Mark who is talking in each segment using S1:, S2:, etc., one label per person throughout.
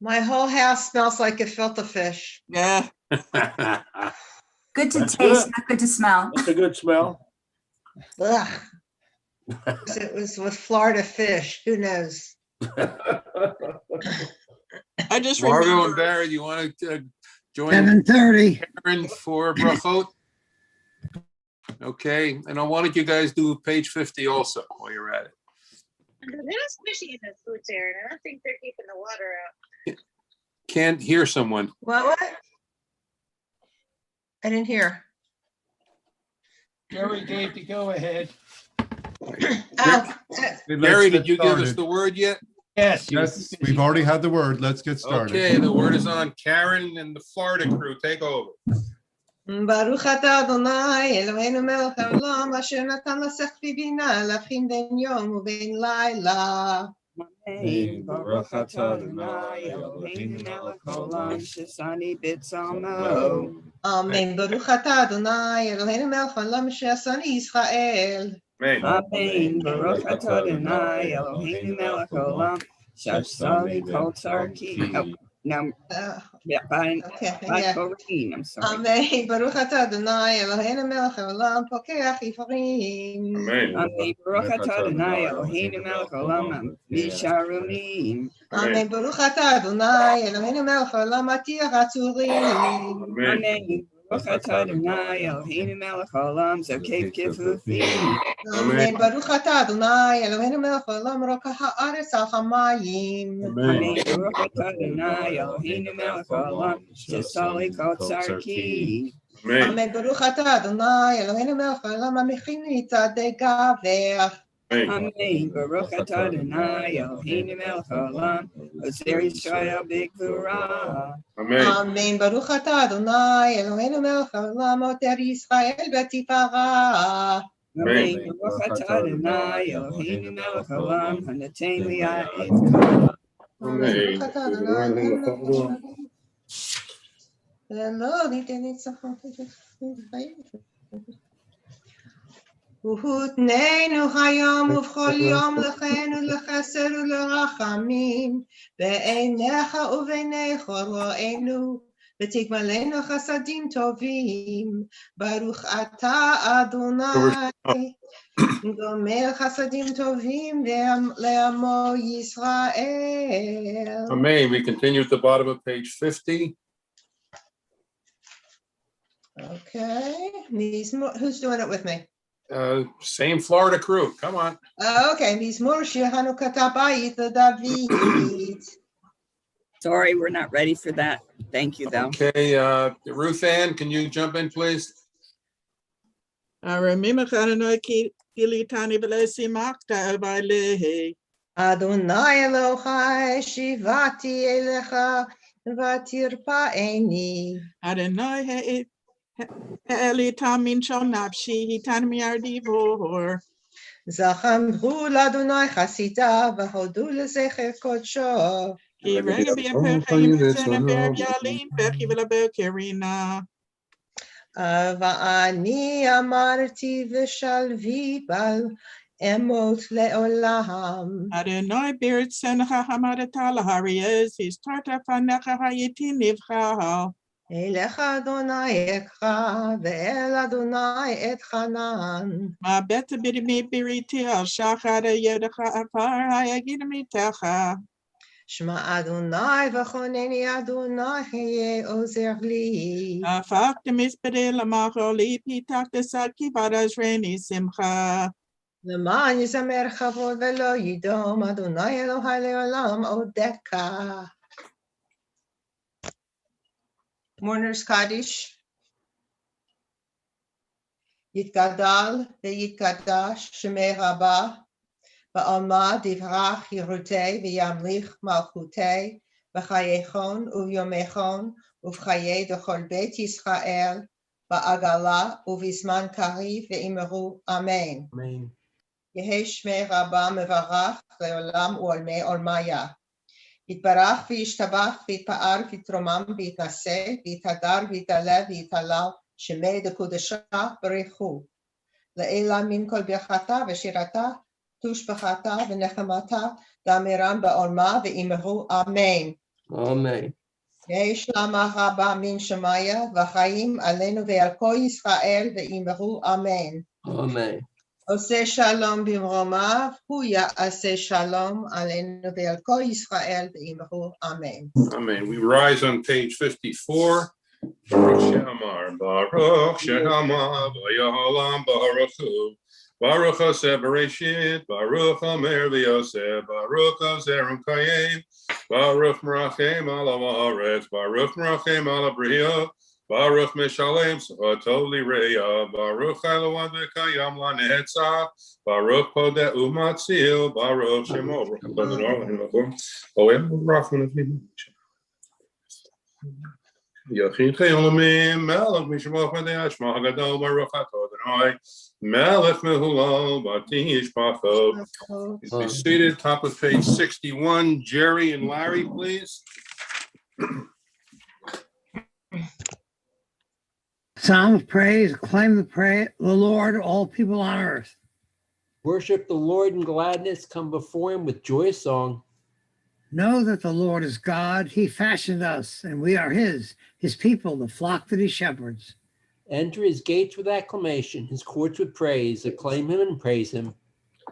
S1: My whole house smells like gefilte fish.
S2: Yeah.
S3: Good to
S4: That's
S3: taste,
S4: good.
S3: not good to smell.
S4: That's a good smell.
S1: Ugh. It was with Florida fish. Who knows?
S2: I just
S5: Margo
S2: remember.
S5: and Barry, you want to join
S6: 7:30.
S5: Karen for brachot? Okay, and I wanted you guys do page 50 also while you're at it.
S7: They're squishy in the food there, and I don't think they're keeping the water out.
S5: Can't hear someone.
S1: What? I didn't hear.
S8: Jerry gave the go ahead.
S1: Oh,
S5: Gary, did you give us the word yet?
S8: Yes.
S9: Yes, we've already had the word. Let's get started.
S5: Okay, the word is on. Karen and the Florida crew, take over.
S1: Baruch atah Adonai Eloheinu melech haolam asher natan לשכל בינה להבחין בין יום ובין לילה.
S2: Amen. Baruch atah Adonai Eloheinu melech haolam shesani b'tzalmo.
S1: Amen. Baruch atah Adonai Eloheinu melech haolam asher asani Israel.
S2: Amen. Baruch atah Adonai Eloheinu melech haolam shesani kol tzarki. Oh, no. Yeah, by Corrine, I'm sorry.
S1: Amen. Baruch atah Adonai Eloheinu melech haolam pokeach ifarim.
S2: Amen. Baruch atah Adonai Eloheinu melech haolam misharunim.
S1: Amen. Baruch atah Adonai Eloheinu melech haolam atir atzurim.
S2: Amen. Baruch atah Adonai Eloheinu melech haolam zokef kifufim.
S1: Amen. Baruch atah Adonai Eloheinu melech haolam rokach haaretz al hamayim.
S2: Amen. Baruch atah Adonai Eloheinu melech haolam shesali kol tzarki.
S1: Amen. Baruch atah Adonai Eloheinu melech haolam hamichin mitzadei gaver.
S2: Amen. Baruch atah Adonai Eloheinu melech haolam ozer Yisrael b'gvura.
S1: Amen. Baruch atah Adonai Eloheinu melech haolam oter Yisrael b'tifara.
S2: Amen. Baruch atah Adonai Eloheinu melech haolam hanoten li'at.
S1: Amen. Baruch atah Adonai ולא ניתן ניצחון. והותננו היום ובכל יום לכן ולחסד ולרחמים בעיניך ובעיני רואינו ותגמלנו חסדים טובים. ברוך אתה אדוני גומל חסדים טובים לעמו ישראל.
S5: Amen. We continue at the bottom of page 50.
S1: Okay. Who's doing it with me?
S5: Same Florida crew. Come on.
S1: Okay. Mizmor shir Hanukat habayit David.
S2: Sorry, we're not ready for that. Thank you, though.
S5: Okay, Ruth Ann, can you jump in, please?
S2: Remember Adonai kilitani v'lesimachta v'alehi.
S1: Adonai Elohai shivati elecha v'tirpa'eni.
S2: Adonai Elitam min shal nafshi hitan mi'ardivor.
S1: Zachamru l'Adonai chasida v'hodu l'zecher kodsho.
S2: Ki rega b'yapechayim v'tzena v'yalim v'chi v'labekerina.
S1: Va'ani amarti v'shalvi bal emot le'olam.
S2: Adonai b'ritzenecha hamadata l'hariyez histarta fanecha hayitin nivcha.
S1: Elecha Adonai ekcha ve'el Adonai et chanan.
S2: Ma beta b'dimi b'riti al shachar yedecha afar hayagid mitecha.
S1: Shema Adonai v'choneni Adonai heye ozer li.
S2: Afak demisbede lamacholi pitak desad kivadas reni simcha.
S1: L'man yizamer chavod ve'lo yidom Adonai Elohai le'olam odeka. Mourner's Kaddish. Yitgadal ve'yitgadash shemei rabah ba'alma divrach yirutei ve'yamlich malchutei v'chayechon u'yomechon uv'chayei dechol beit Yisrael ba'agala u'vizman kariv ve'imeru amen.
S5: Amen.
S1: Yehi shmei rabah mevarach le'olam u'olmei olmaya. יתברך וישתבח ויתפאר ויתרומם ויתנשא ויתהדר ויתעלה ויתהלל שמי דקודשה ברכו. לעילה מן כל ברכתה ושירתה תושבחתה ונחמתה דאמירן בעולמה ואמרו אמן.
S3: Amen.
S1: יהי שלמה רבה מן שמיא, וחיים עלינו ועל כל ישראל, ואמרו אמן.
S3: Amen.
S1: עושה שלום במרומיו, הוא יעשה שלום עלינו ועל כל ישראל, ואמרו אמן.
S5: Amen. We rise on page 54. Baruch She'amar, Baruch She'amar, V'yahalam Baruch Hu, Baruch Haseh Bereshit, Baruch Omer V'yoseh, Baruch Hazerim Kayim, Baruch Merachem Ala Haaretz, Baruch Merachem Ala Bria, Baruch Meshalem Sotov Lireya, Baruch Eloah V'Kayam Lanetzach, Baruch Podeh Umatzil, Baruch Shemo, Oem Rachman Avinu. Yachin Cheyolamim, Melech Mishmach Madei Shema Hagadol Baruch Atah Adonai, Melech Mehulal Batish Pacho. Please be seated. Top of page 61. Jerry and Larry, please.
S4: Psalm of praise, acclaim the Lord, all people on earth.
S3: Worship the Lord in gladness, come before him with joyous song.
S4: Know that the Lord is God. He fashioned us, and we are his people, the flock that he shepherds.
S3: Enter his gates with acclamation, his courts with praise. Acclaim him and praise him.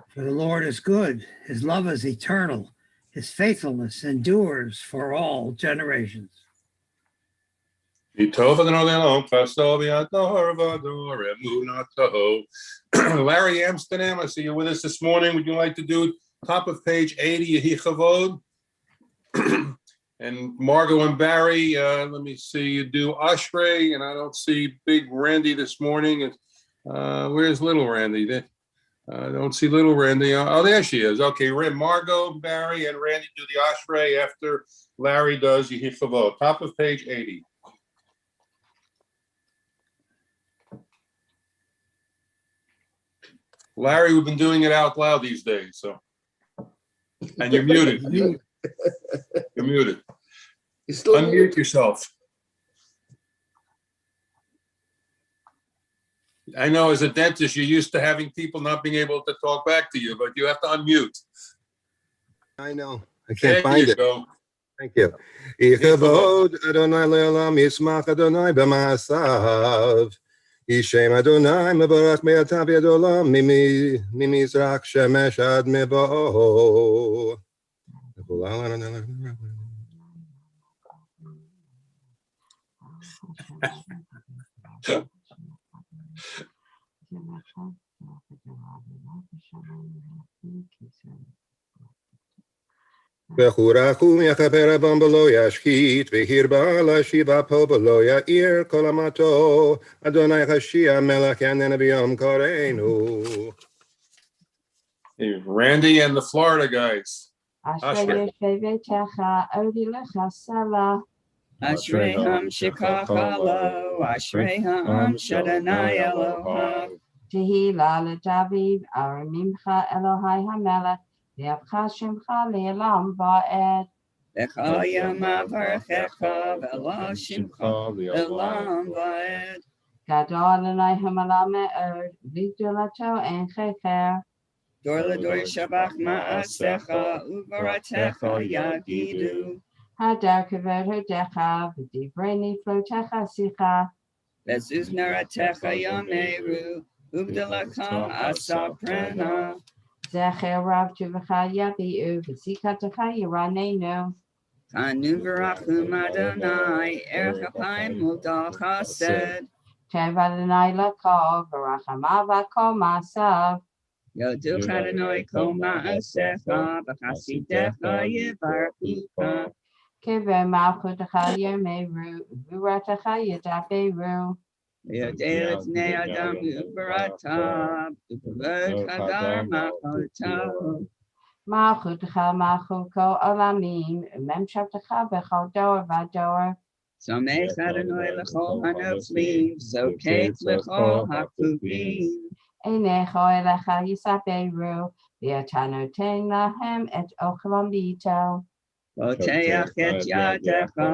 S4: For the Lord is good. His love is eternal. His faithfulness endures for all generations.
S5: Larry Amsterdam, I see you're with us this morning. Would you like to do top of page 80, Yehi Chavod? And Margot and Barry, let me see, you do Ashrei, and I don't see Big Randy this morning. Where's Little Randy? I don't see Little Randy. Oh, there she is. Okay, Margot, Barry, and Randy do the Ashrei after Larry does Yehi Chavod. Top of page 80. Larry, we've been doing it out loud these days, so. And you're muted. You're muted. Unmute yourself. I know as a dentist, you're used to having people not being able to talk back to you, but you have to unmute.
S6: I know. I can't find it.
S5: Go.
S6: Thank you. Yichavod Adonai le'olam yismach Adonai b'ma'asav. Yishem Adonai mevarach me'atav yad olam mimizrach shemesh ad meba'o. V'churachum yachaper abam b'lo yashkit v'hirba l'shiva po b'lo ya'ir kol amato Adonai Chashia melech yanenu b'yom koreinu.
S5: Hey, Randy and the Florida guys.
S8: Ashrei
S2: Ashrei Shikachalo, Ashrei Shadonai Eloha.
S8: Tehila leDavid, Aramimcha Elohai HaMelech, Ve'avcha Shimcha le'elam va'ed.
S2: V'chayim avarchecha v'lo shimcha le'elam va'ed.
S8: Gadol Adonai HaMelah me'od, v'gdulato en checher.
S2: Dor l'dor shabach ma'asecha, uvaratecha yagidu.
S8: Hadar kavod hodecha, v'divrei niflotecha sicha.
S2: V'zuz naratecha yameru, uvdalakam asaprena.
S8: Zecher rav tuvecha yabi'u, v'zikatecha yiranenu.
S2: Kanu v'rachum Adonai, erchapayim udal chased.
S8: Tev Adonai lakol, v'rachamav v'kol ma'asav.
S2: Yoduch Adonai kol ma'asecha, v'chasidecha yivarchucha.
S8: Kiveh malchutecha yomeru, v'uratecha yadaberu.
S2: V'yodei l'bnei adam u'baratav, u'kavod chagar malchotav.
S8: Malchutecha malchut kol olamim, u'memshavtecha b'chol dor v'ador.
S2: Samech Adonai l'chol hanoflim, zokek l'chol hakufim.
S8: Einecho elecha yisaberu, v'ata noten lahem et ochelam b'ito.
S2: Poteach et yadecha,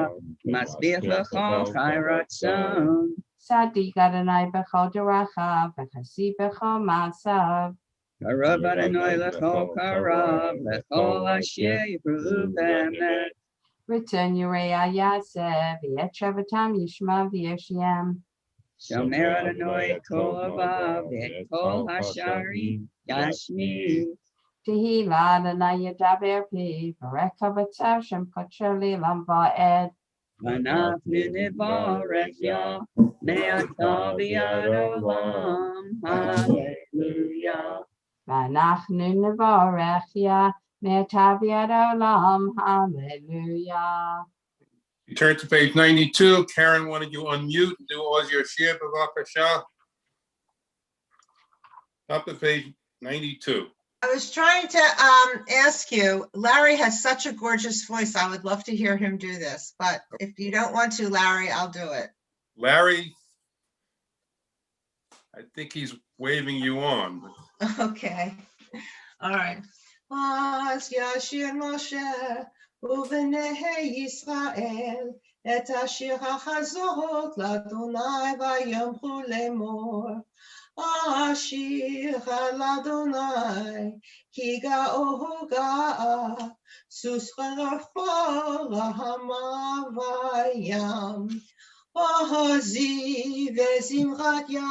S2: masbich l'chol chai ratzon.
S8: Sadik Adonai b'chol derachav, v'chasi b'chol ma'asav.
S2: Karav Adonai l'chol karav, l'chol asher yivru b'emet.
S8: Return Uriah Yaseh, V'yetravatam Yishma V'yoshiam.
S2: Shomer Adonai kol avav et kol hasharim yashmi.
S8: Tehillah Adonai Yadaber Pi, V'rekavatzav Shem Kocher Lilam Va'ed.
S2: V'anachnu nivarech Yah me'ata v'ad olam. Hallelujah.
S8: V'anachnu nevarech Yah me'ata v'ad olam. Hallelujah.
S5: You turn to page 92. Karen, why don't you unmute and do all your shir b'vakasha? Up to page 92.
S1: I was trying to ask you, Larry has such a gorgeous voice. I would love to hear him do this, but if you don't want to, Larry, I'll do it.
S5: Larry, I think he's waving you on.
S1: Okay. All right. As Yashir Moshe u'v'nei Yisrael et ashir hachazot l'Adonai vayomchu lemor. Ashir l'Adonai ki ga'ohu ga'a sus charafo rahama vayam. Ohazi וזמרת יה,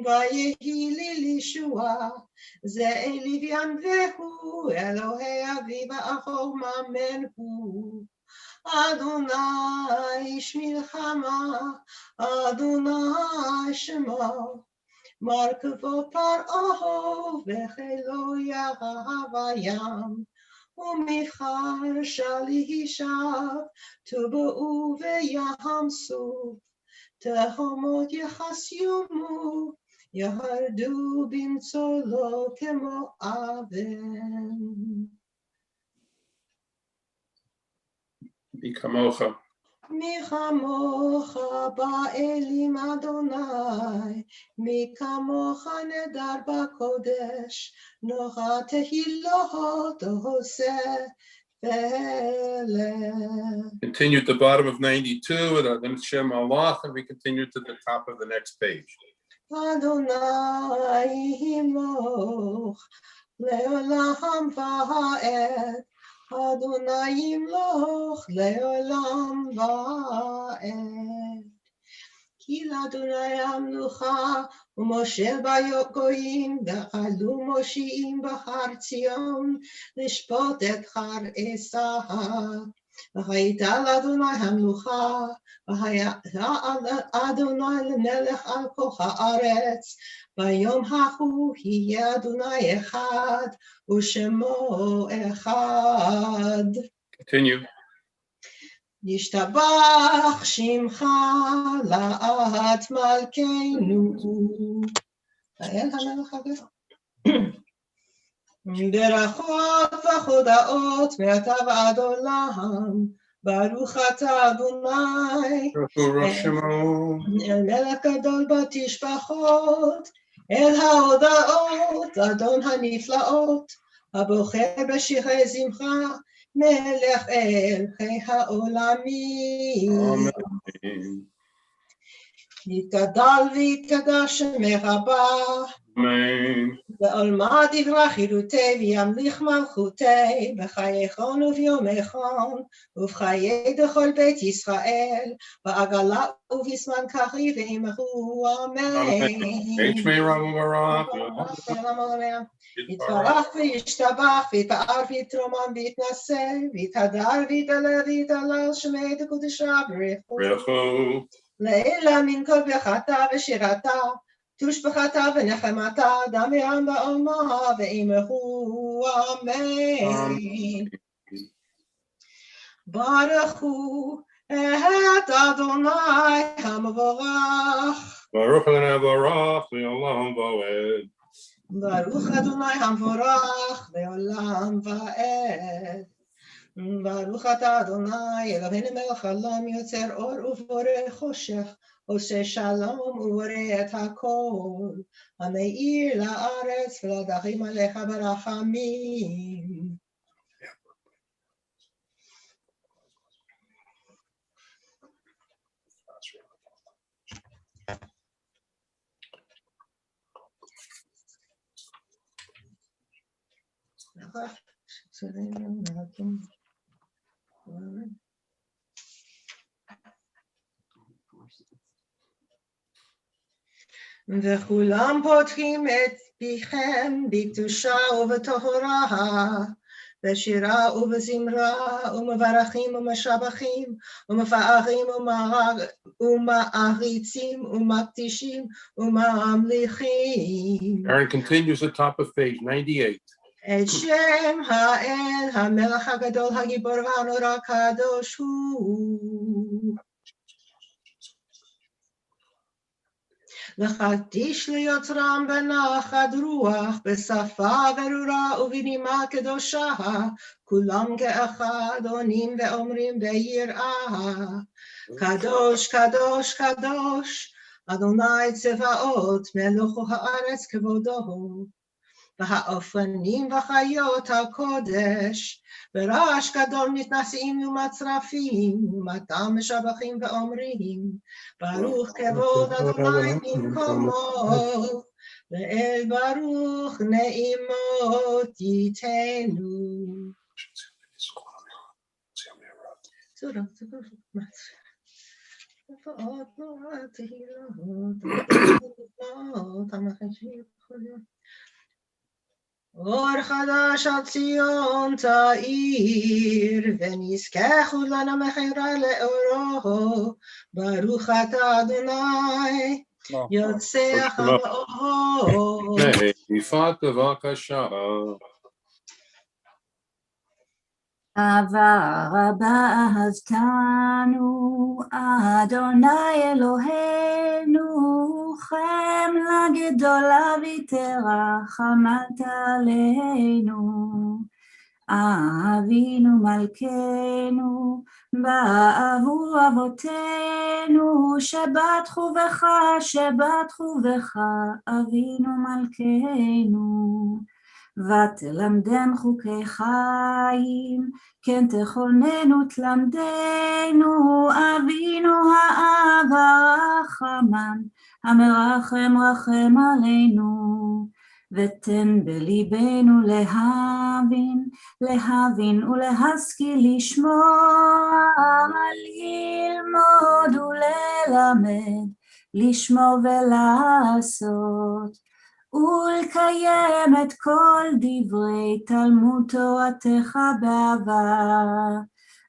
S1: ויהי לי לישוע, זה אליווין והוא, אלוהי אביב האחור מאמן הוא. אדוני איש מלחמה, אדוני שמו, מרכבו פרעה וחילו ירב הים. ומבחר שלישיו טובעו וים סוף, תהומות יחסיומו, ירדו במצולו כמו אבן.
S5: מי כמוך.
S1: מי כמוך באלים אדוני, מי כמוך נדר בקודש, נורא תהילות עושה פלא.
S5: Continue at the bottom of 92 with Adon Shem Allah, and we continue to the top of the next page.
S1: אדוני ימלוך לעולם ועד, אדוני ימלוך לעולם ועד. כי לאדוני המלוכה ומשה בגויים, ועלו מושיעים בהר ציון, לשפוט את חר עשיו. והייתה לאדוני המלוכה, והיה אדוני למלך על כל הארץ. ביום ההוא יהיה אדוני אחד, ושמו אחד.
S5: Continue.
S1: ישתבח שמך לעד מלכנו. האל המלך הגדול. ברכות וחודאות מעתה ועד עולם, ברוך אתה אדוני, אל מלך גדול בתשבחות, אל ההודאות, אדון הנפלאות, הבוחר בשירי זמחה, מלך אלוהי העולמים.
S5: Amen.
S1: יתגדל ויתקדש שמך רבה.
S5: Amen.
S1: בעולמה דברה חירותי וימליך מלכותי, בחייכון וביומכון, ובחיי דכל בית ישראל, בעגלה ובזמן קרי ואמרו אמן. יתברך וישתבח, ויתפאר ויתרומם ויתנשא, ויתהדר ויתעלה ויתהלל שמי דקודשה ברכו. לעילה מן כל ברכתה ושירתה, תושבחתה ונחמתה, דם ים בעולמה, ואמרו אמן. ברכו את אדוני המבורך.
S5: ברוך אדוני המבורך לעולם ועד.
S1: ברוך אדוני המבורך לעולם ועד. ברוך אתה אדוני אלוהינו מלך העולם, יוצר אור ובורא חושך, עושה שלום ובורא את הכל, המאיר לארץ ולדחים עליך ברחמים. וכולם פותחים את פיכם בקדושה ובטהרה, בשירה ובזמרה, ומברכים ומשבחים, ומפארים ומעריצים, ומקדישים, וממליכים.
S5: Aaron continues at top of page 98.
S1: את שם האל, המלך הגדול, הגיבור והנורא הקדוש הוא. לחדיש ליוצרם בנחת רוח, בשפה ברורה ובנימה קדושה, כולם כאחד עונים ואומרים ביראה, קדוש, קדוש, קדוש, אדוני צבאות, מלוכו הארץ כבודו. והאופנים וחיות הקודש, ברעש גדול מתנשאים ומצרפים, ומתם משבחים ואומרים, ברוך כבוד אדוני במקומו, ואל ברוך נעימות ייתנו. אור חדש על ציון תאיר, ונזכה כולנו מכירה לאורו, ברוך אתה אדוני, יוצא חלאור.
S5: יפעת בבקשה.
S10: אהבה רבה אהבתנו, אדוני אלוהינו, חמלה גדולה ותרחמת עלינו. אבינו מלכנו, בעבור אבותינו, שבטחו בך, שבטחו בך, אבינו מלכנו. ותלמדן חוקי חיים, כן תכוננו תלמדנו, אבינו האב הרחמן, המרחם רחם עלינו. ותן בליבנו להבין, להבין ולהשכיל לשמוע, ללמוד וללמד, לשמור ולעשות. ולקיים את כל דברי תלמוד תורתך באהבה,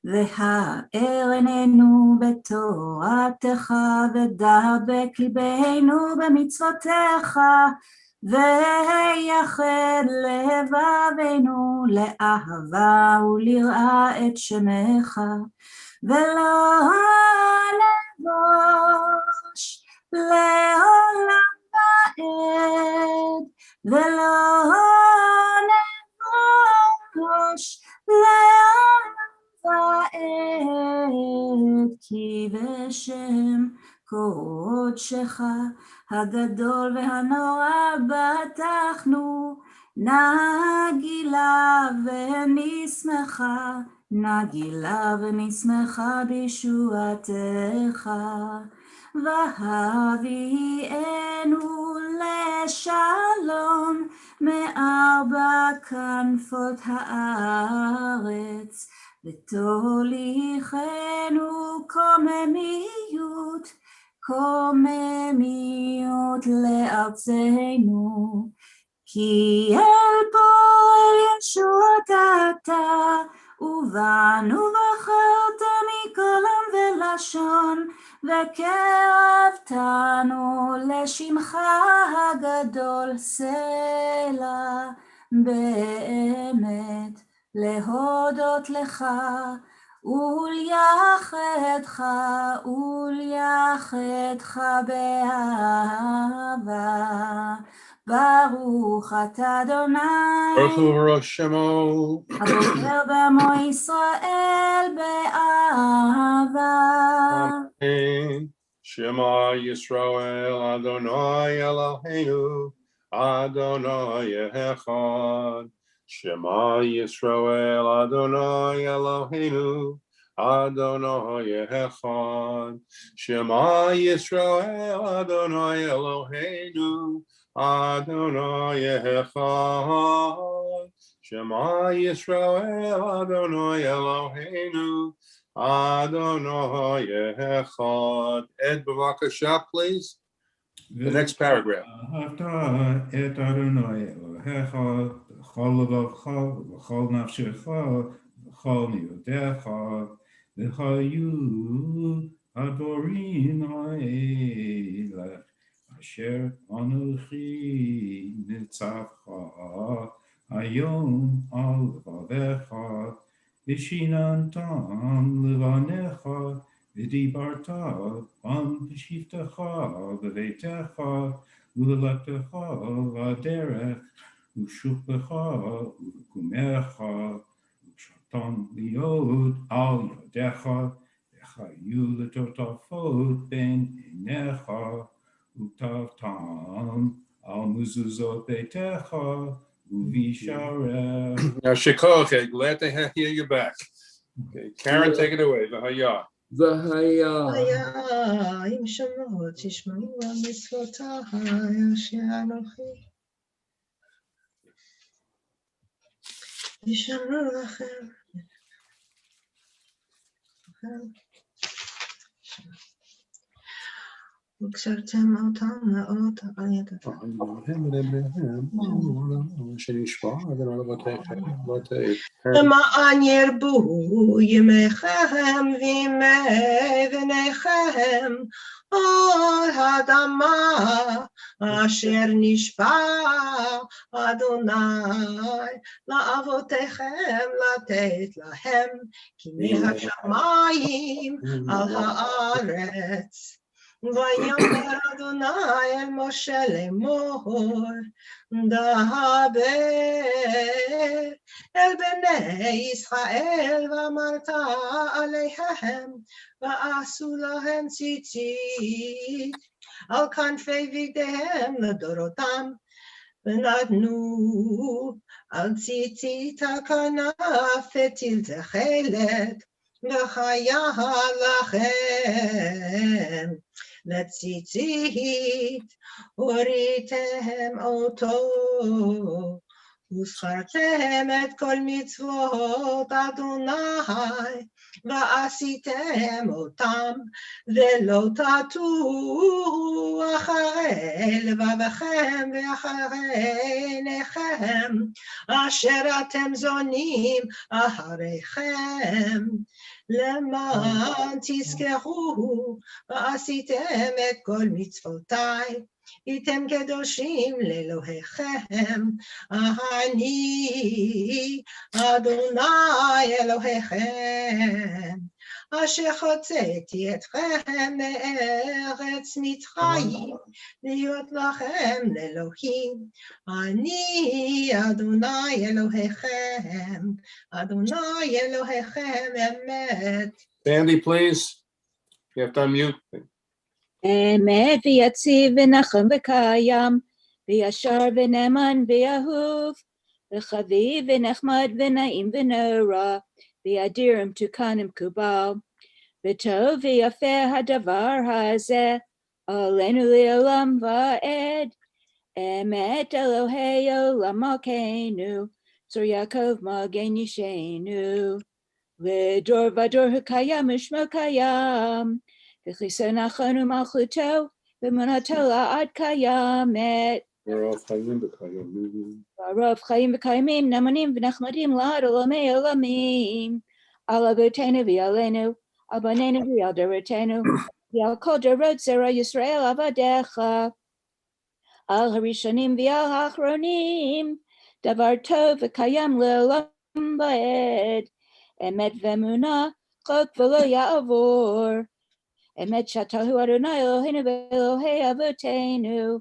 S10: והאר עינינו בתורתך, ודבק ליבנו במצוותיך, ויחד לבבינו לאהבה וליראה את שמך, ולא נבוש לעולם ולא נבוש לעולם ועד, כי בשם קודשך הגדול והנורא בטחנו, נגילה ונשמחה, נגילה ונשמחה בישועתך. והביאנו לשלום מארבע כנפות הארץ, ותוליכנו קוממיות, קוממיות לארצנו. כי אל פועל ישועת אתה, ובנו בחרת מכל עם ולשון, וקרבתנו לשמך הגדול. סלע, באמת להודות לך ולייחדך, ולייחדך באהבה. ברוך אתה אדוני,
S5: ברוך הוא ראש שמו,
S10: הבוקר בעמו ישראל באהבה.
S5: אמן. שמע ישראל אדוני אלוהינו, אדוני אחד. שמע ישראל אדוני אלוהינו, אדוני אחד. שמע ישראל אדוני אלוהינו, אדוני אחד. שמע ישראל אדוני אלוהינו, Adonai Echad. Ed, b'vakasha, please. The next paragraph.
S11: אשר אנוכי ניצבך היום על לבביך ושיננתם לבניך ודיברת בשבתך בביתך וללכתך בדרך ושוכבך ובקומך ושתן להיות על ידיך וחיו לטוטפות בין עיניך וכתבתם על מזוזות ביתך ובשעריך.
S5: Now, Shikoche, glad to hear you back. Okay, Karen, take it away. V'haya.
S1: והיה עם שמות תשמעו על מצוותיי אשר אנוכי ישמרו לכם. וקשרתם אותם מאוד על ידכם. למען ירבו ימיכם וימי בניכם על האדמה אשר נשבע אדוני לאבותיכם לתת להם כי מהשמיים על הארץ. ויאמר אדוני אל משה לאמור דבר אל בני ישראל ואמרת עליהם ועשו להם ציצית על כנפי בגדיהם לדורותם ונתנו על ציצית הכנף ותיל תכלת וחיה לכם לציצית הוריתם אותו וזכרתם את כל מצוות אדוני ועשיתם אותם ולא תטעו אחרי לבבכם ואחרי עיניכם אשר אתם זונים אחריכם למען תזכרו ועשיתם את כל מצוותיי הייתם קדושים לאלוהיכם אני אדוני אלוהיכם אשר הוצאתי אתכם מארץ מצרים להיות לכם לאלוהים אני אדוני אלוהיכם אדוני אלוהיכם אמת.
S5: Sandy, please. You have to unmute.
S12: אמת ויציב ונחם וקיים וישר ונאמן ואהוב וחביב ונחמד ונעים ונורא וידיר ומתוקן ומקובל וטוב ויפה הדבר הזה עלינו לעולם ועד אמת אלוהי עולם מלכנו צור יעקב מגן ישנו לדור ודור הקיים ושמו קיים וכיסא נכון ומלכותו ואמונתו לעד קיימת. ברוב חיים וקיימים נאמנים ונחמדים לעד עולמי עולמים על אבותינו ועלינו על בנינו ועל דורותינו ועל כל דורות זרע ישראל עבדיך על הראשונים ועל האחרונים דבר טוב וקיים לעולם ועד אמת ואמונה חוק ולא יעבור אמת שתהו אדוני אלוהינו ואלוהי אבותינו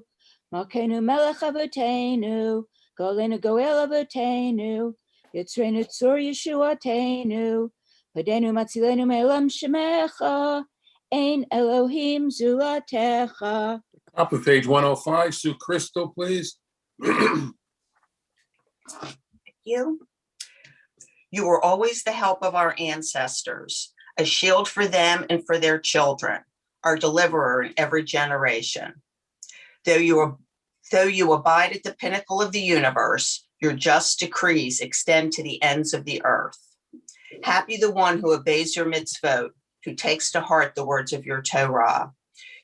S12: מלכנו מלך אבותינו גואלנו גואל אבותינו יצרנו צור ישועתנו פדנו מצילנו מעולם שמך אין אלוהים זולתך.
S5: Top of page 105, Sue Crystal, please.
S13: Thank you. You were always the help of our ancestors, a shield for them and for their children, our deliverer in every generation. Though you abide at the pinnacle of the universe, your just decrees extend to the ends of the earth. Happy the one who obeys your mitzvot, who takes to heart the words of your Torah.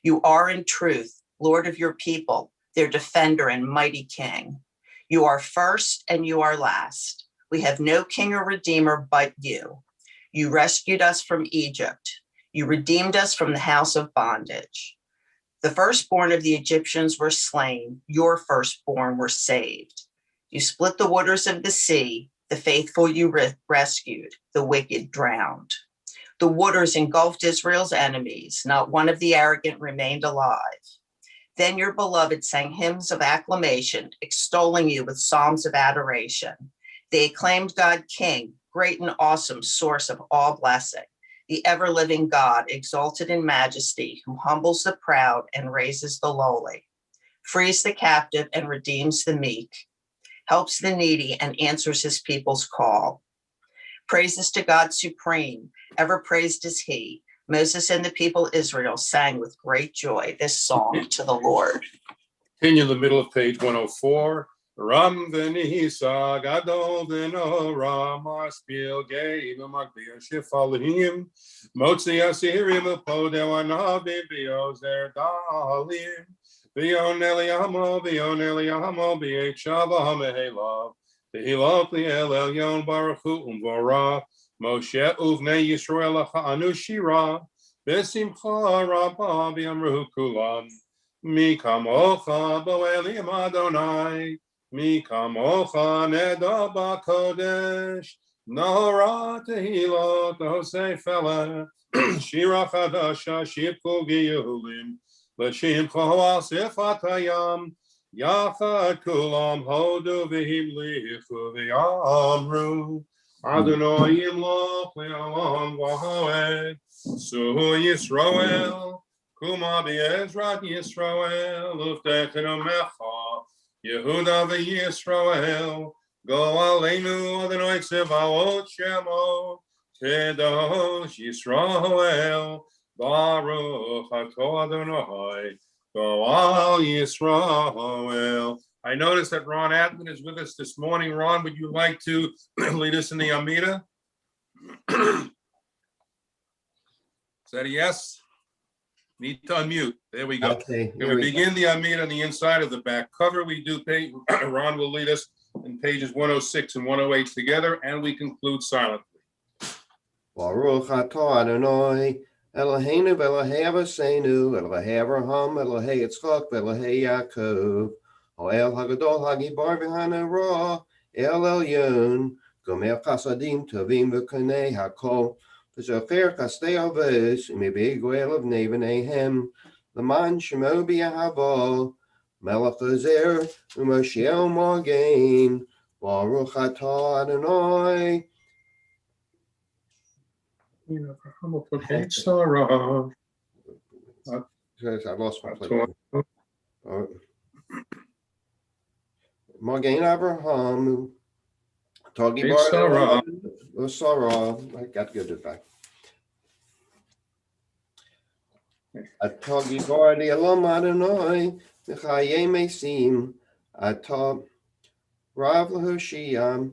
S13: You are in truth Lord of your people, their defender and mighty king. You are first and you are last. We have no king or redeemer but you. You rescued us from Egypt. You redeemed us from the house of bondage. The firstborn of the Egyptians were slain. Your firstborn were saved. You split the waters of the sea. The faithful you rescued. The wicked drowned. The waters engulfed Israel's enemies. Not one of the arrogant remained alive. Then your beloved sang hymns of acclamation, extolling you with psalms of adoration. They acclaimed God King, great and awesome source of all blessing, the ever-living God, exalted in majesty, who humbles the proud and raises the lowly, frees the captive and redeems the meek, helps the needy and answers his people's call. Praises to God supreme, ever praised is he. Moses and the people of Israel sang with great joy this song to the Lord.
S5: Continue in the middle of page 104. Ram v'nisa gadol v'nora maspil geim u'makbir shifalim motzi asirim u'podeu anavim v'yozer dalim v'yon eliamo v'yet shava ha'mehelav v'hilok li'el elyon baruch hu u'mvora Moshe uvnei Yisrael ha'anu shira v'simcha rabba v'yamru kulam mi kamocha bo'elim Adonai Mi kamocha neda b'kodesh, nora tehilot hosei fele, shira chadasha shipku giyulim, l'shimcho al sifat hayam, yachad kulam hodu v'himlichu v'yamru, Adonai yimloch le'olam v'hoed, suhu Yisrael, kuma b'ezrat Yisrael, uftechenu mecha, Yehuda v'Yisrael, go aleinu Adonai Tzevaot Shemo, Kedosh Yisrael, Baruch Ato Adonai, go al Yisrael. I noticed that Ron Atman is with us this morning. Ron, would you like to lead us in the Amida? Is that a yes? Need to unmute. There we go.
S14: Okay.
S5: Can we begin the Amida on the inside of the back cover? We do page, Ron will lead us in pages 106 and 108 together, and we conclude silently.
S14: Baruch atah Adonai, Eloheinu v'Elokei Avosenu, Elokei Avraham, Elokei Yitzchak, Elokei Yaakov, Ha'el Hagadol Hagibar v'Hanara, El Elyon, Gomer Chasadim Tovim v'Konei Hakol, V'zocher Chasdei Avos, U'mibei Goel of Nevanehem, L'man Shemo B'Yahava, Melech Ozer, U'Moshiel Morgain, Baruch atah Adonai.
S5: Okay, Sarah.
S14: I lost my place. Morgain Abraham, Togi Bar Sarah. I got to get it back. Togi Bar the Elam Adonai, Michaye Mesim, Atah Rav Lahoshia,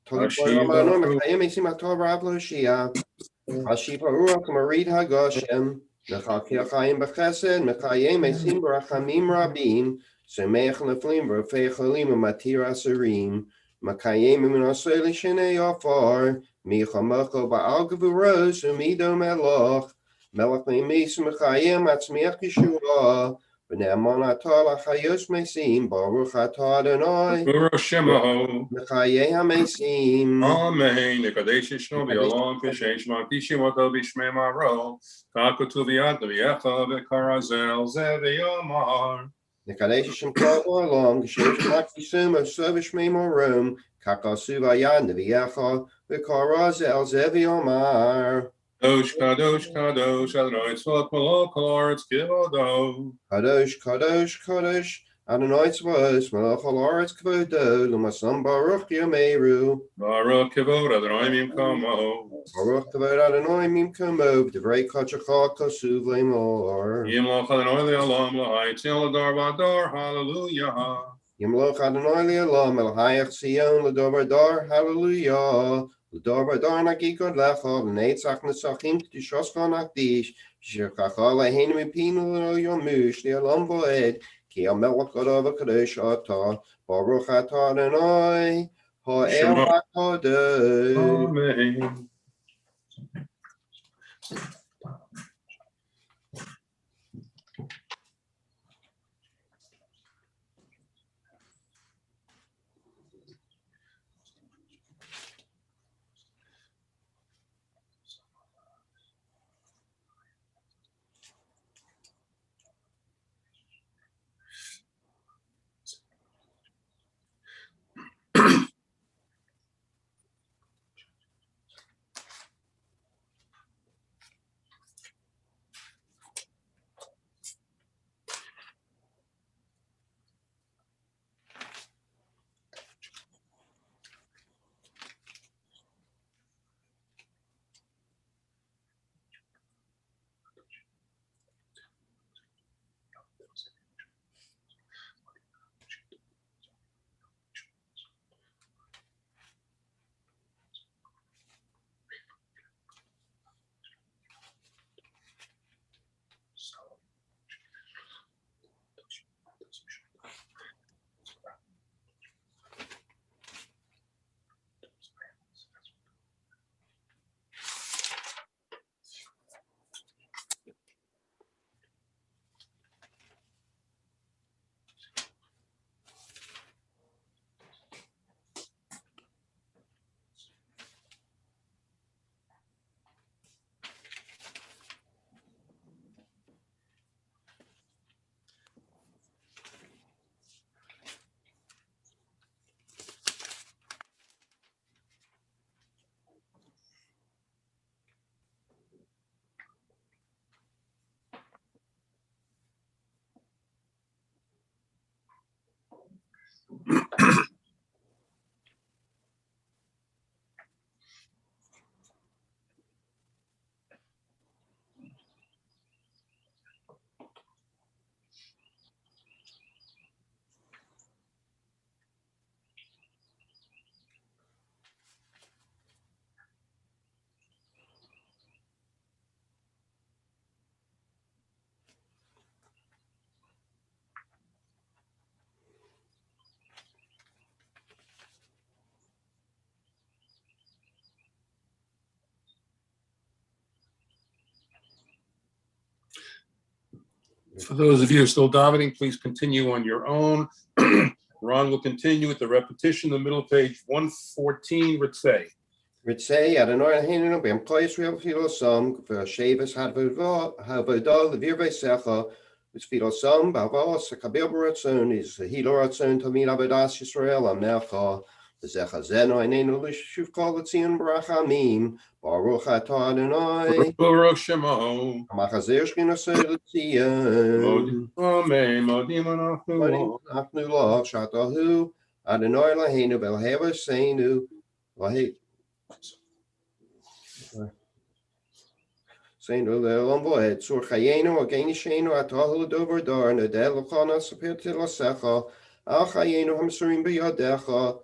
S14: Togi Bar Adonai, Michaye Mesim, Atah Rav Lahoshia, Hashiva Ruach Marid Hagoshem, Mechakir Chaim Bechesed, Michaye Mesim Barachamim Rabim, Semech Leflim Rofei Cholim Matir Asarim, Makayim Minosel Shnei Afar, Michamoko Baal Gavuros, Umido Meloch, Melech Memis Mechayim Atzmiach Yeshua, B'ne'amon Atah Lachayos Mesim, Baruch Atah Adonai,
S5: Baruch Shemo,
S14: Mechaye HaMesim,
S5: Amen. Nekadesh Yishno B'Yolom Kishen Shma Kishimoto B'Shmei Maro, Kakutu V'Yad V'Yecha V'Karazel Ze V'Yomar.
S14: Nekadesh Shem Kol Olam, Geshem Shmak Yisum of Servish Memorum, Kakasu V'Yad V'Yecha V'Karazel Ze V'Yomar.
S5: Kadosh, Kadosh, Kadosh, Adonai Tzvot Malach Haaretz Kivodo.
S14: Kadosh, Kadosh, Kadosh, Adonai Tzvos, Malach Haaretz Kivodo, L'masam Baruch Yomeru.
S5: Baruch Kivod Adonai Mimkomo.
S14: Baruch Kivod Adonai Mimkomo, V'divrei Kachachah Kasuv Lemor.
S5: Yimloch Adonai Le'olam L'Haitzil L'Dar V'Adar, Hallelujah.
S14: Yimloch Adonai Le'olam, El Hayach Sion L'Dar V'Adar, Hallelujah. L'dor darna gigod lecha, l'netzach nesachim k'dishos chanakdish, shirchacha leheinu mipinu yomush, li'olam bo'ed, ki amelach gadol v'kadosh ata, baruch atah Adonai, ha'el ha'kadosh.
S5: Amen. For those of you still davening, please continue on your own. Ron will continue with the repetition, the middle page 114, Ritzay.
S14: Ritzay, Adonai Eloheinu, b'Yom Yisrael v'filosam, v'Shavas ha'avodah l'virvei secha, v'filosam b'avos ha'kabel b'ratzon, is hilo ratzon tamid avodas Yisrael amnecha, v'zecha zeno einenu l'shuv kol l'tzion b'rachamim, baruch atah Adonai,
S5: Baruch Shemo,
S14: ha'machazer shchinosei l'tzion.
S5: Amen. Modim anachnu
S14: lo, shatahu, Adonai Eloheinu, v'elhevaseinu, Saint Olam Boed, Sur Chayenu, Aganishenu, Atahu Dover Dar, Nadel Lachana Sapirti Lasecha, Al Chayenu Hamsurim Biyadecha,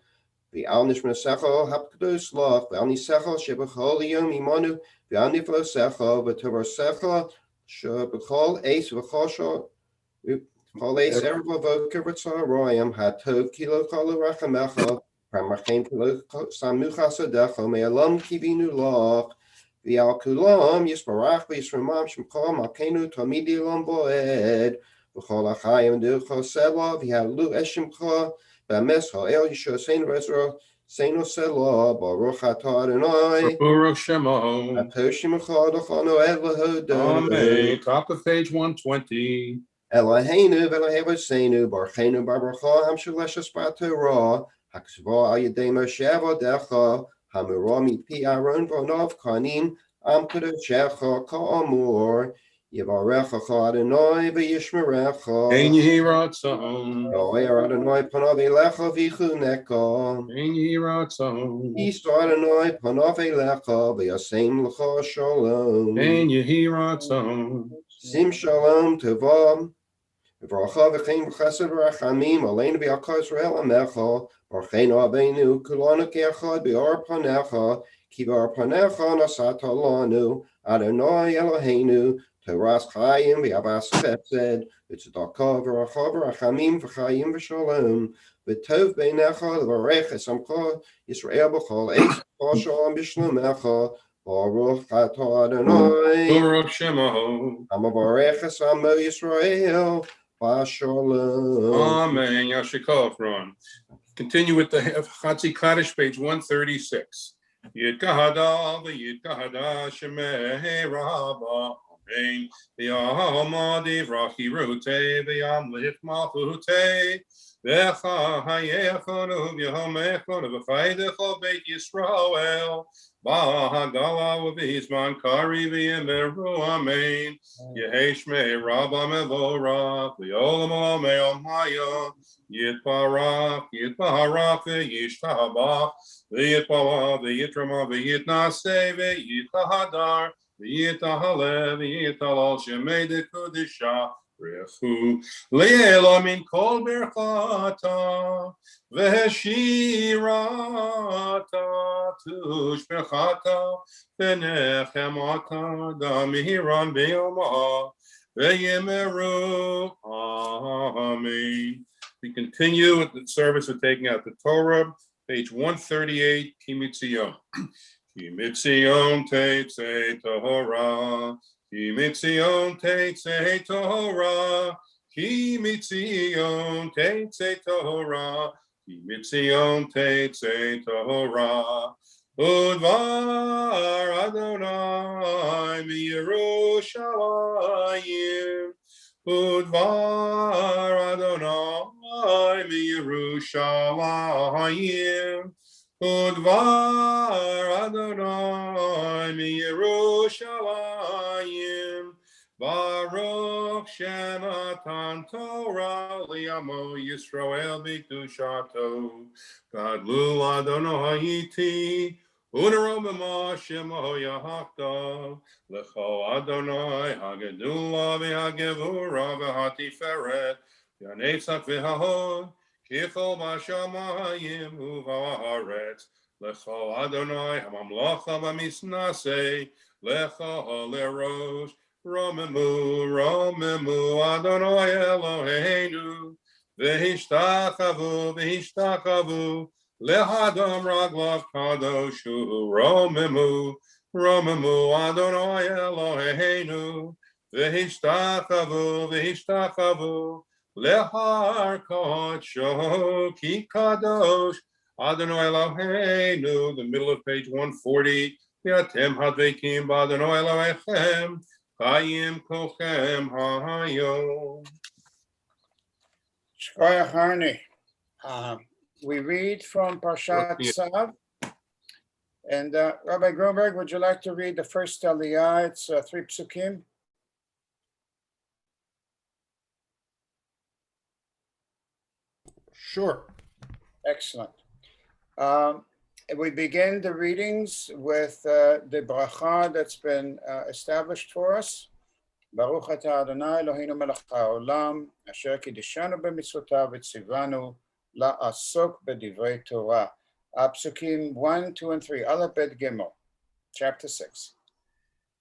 S14: the Alnish Masecha, Hapkados Lach, the Alnisecha, Shebacholium, Imanu, the Alniflosecha, the Tavasecha, Shebachol Ace Vachosha, Hol Ace Ervavoka, Royam, Hatov Kilo Kala Rachamecha, Pramachem Samucha Sadecha, may Alam Kivinu Lach. V'al kulam yisparach v'yisramam shemkol malkeinu tamidi lam bo'ed v'chol achayim duchol sela v'halu eshimcha v'ames ha'el yishua seinu v'ezra seinu sela baruch atah Adonai
S5: Baruch Shemo.
S14: ha'toshim echad Eloheinu.
S5: Amen. Top of page 120.
S14: Eloheinu v'Eloheinu barchenu barucha hamshuleshes b'Torah haksva al yedei Moshe avodecha Hamurah mipi Aaron v'onav kanim am kadoshecha ka'amur yivarecha Adonai v'yishmerecha
S5: Ein yehi ratzon.
S14: Yo'er Adonai panav elecha v'chuneka
S5: Ein yehi ratzon.
S14: Yisra Adonai panav elecha v'yasem lecha shalom
S5: Ein yehi ratzon.
S14: Sim shalom tevam v'bracha v'chein v'chesed v'rachamim aleinu v'yakar Yisrael amecha Barcheinu Abenu Kulanu Keachad Be'or Panecha Ki v'arpanecha nasata lanu, Adonai Eloheinu, Toras chayim v'yabas chesed, v'tzedakah v'racha v'rachamim v'chayim v'shalom, v'tov beinecha l'varech esamcha Yisrael b'chol eis v'chol b'shlumecha, Baruch atah Adonai,
S5: Baruch Shemaho,
S14: Hamavarech esamo Yisrael, v'shalom.
S5: Amen. Yashikov, Ron. Continue with the Chatzi Kaddish, page 136. Yid Kahada, Yid Kahada, Shemei Rabba, Amen. V'yahama divrachi rute, v'yamlif malchute, v'echa hayechonu, v'yahomechonu, v'chaydecho beit Yisrael, v'hagala v'vizman kari v'yemeru, Amen. Yeheshmei Rabba mevora, v'yolam olam haya, Yitbarach, v'yishtabach, v'yitbala, v'yitrama, v'yitnaseh, v'yitahadar, v'yitahale, v'yitalal shemei dekudisha, rechu, le'ela min kol berchata, v'heshirata, tushbechata, v'nechemata, damihiran be'yomah, v'yemeru, Amen. We continue with the service of taking out the Torah, page 138, Kimitzion. Kimitzion Teitzei Torah, Kimitzion Teitzei Torah, Kimitzion Teitzei Torah, Kimitzion Teitzei Torah. Udvar Adonai miYerushalayim, Udvar Adonai miYerushalayim, Udvar Adonai miYerushalayim, Baruch Shematan Torah li'amo Yisrael b'kedushato, Gadlu Adonai iti, Unerobama Shemo Yahakta, Lecho Adonai Hagedula v'Hagevura v'Hatiferet, V'Hanetzach v'Hahod, Kichol Bashamayim u'Haaretz, Lecho Adonai Hamamlacha v'Misnasei, Lecho Lerosh, Romemu Adonai Eloheinu, v'Hishtachavu, Lehadam Raglav Kadoshu, Romemu Adonai Eloheinu, v'Hishtachavu, Lehar Kodsho, Ki Kadosh, Adonai Eloheinu, the middle of page 140, Yatem Hadvekim Adonai Elohechem, Chayim Kochem Hayom.
S15: Shkoyach Harni. We read from Parshat Tzav. And Rabbi Grunberg, would you like to read the first Aliyah? It's 3 psukim.
S16: Sure.
S15: Excellent. We begin the readings with the bracha that's been established for us. Baruch atah Adonai Eloheinu melech haolam, asher kiddushanu b'mitzvotav v'tzivanu la'asok b'divrei Torah. Psukim 1, 2, and 3. Aleph Bet Gimel, chapter 6.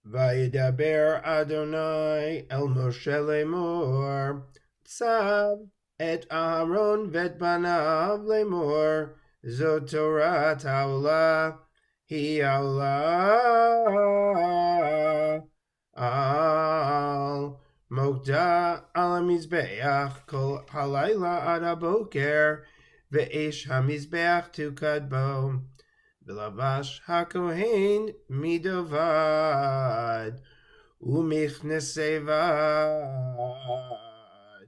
S16: Vayidaber Adonai el Moshe lemor, tzav et Aaron vet banav lemor, zot Torah ta'olah, hi haolah al mokda al hamizbeach kol halayla ad haboker, ve'esh hamizbeach tukad bo, v'lavash hakohen midovad, u'michnesevad,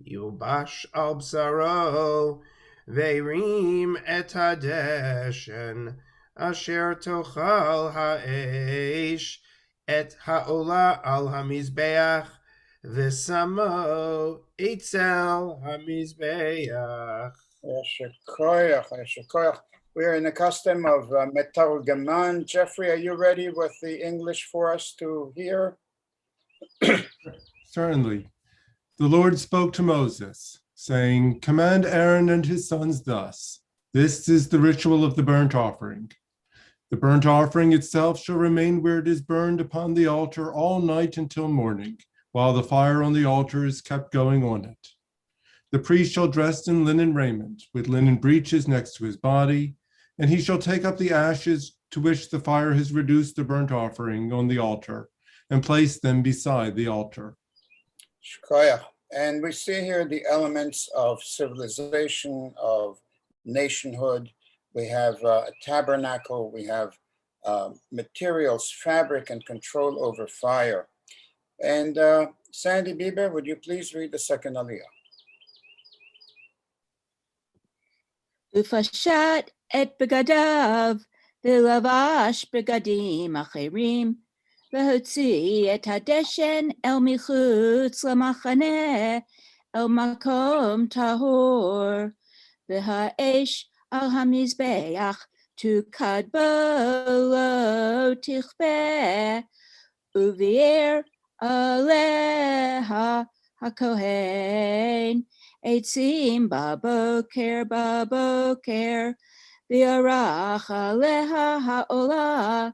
S16: yubash al bsaro, ve'rim et hadeshen, asher tochal ha'esh, et ha'olah al hamizbeach, v'samo etzel hamizbeach.
S15: We are in the custom of Metargaman. Jeffrey, are you ready with the English for us to hear?
S9: Certainly. The Lord spoke to Moses, saying, "Command Aaron and his sons thus. This is the ritual of the burnt offering. The The burnt offering itself shall remain where it is burned upon the altar all night until morning, while the fire on the altar is kept going on it. The priest shall dress in linen raiment, with linen breeches next to his body, and he shall take up the ashes to which the fire has reduced the burnt offering on the altar, and place them beside the altar.
S15: Shkoyach. And we see here the elements of civilization, of nationhood. We have a tabernacle, we have materials, fabric, and control over fire. And Sandy Bieber, would you please read the second aliyah?
S12: ופשט את בגדיו, ולבש בגדים אחרים, והוציא את הדשן אל מחוץ למחנה, אל מקום טהור, והאש על המזבח תוקד בו לא תכבה, וביער עליה הכהן, עצים בבוקר, וירח עליה העולה,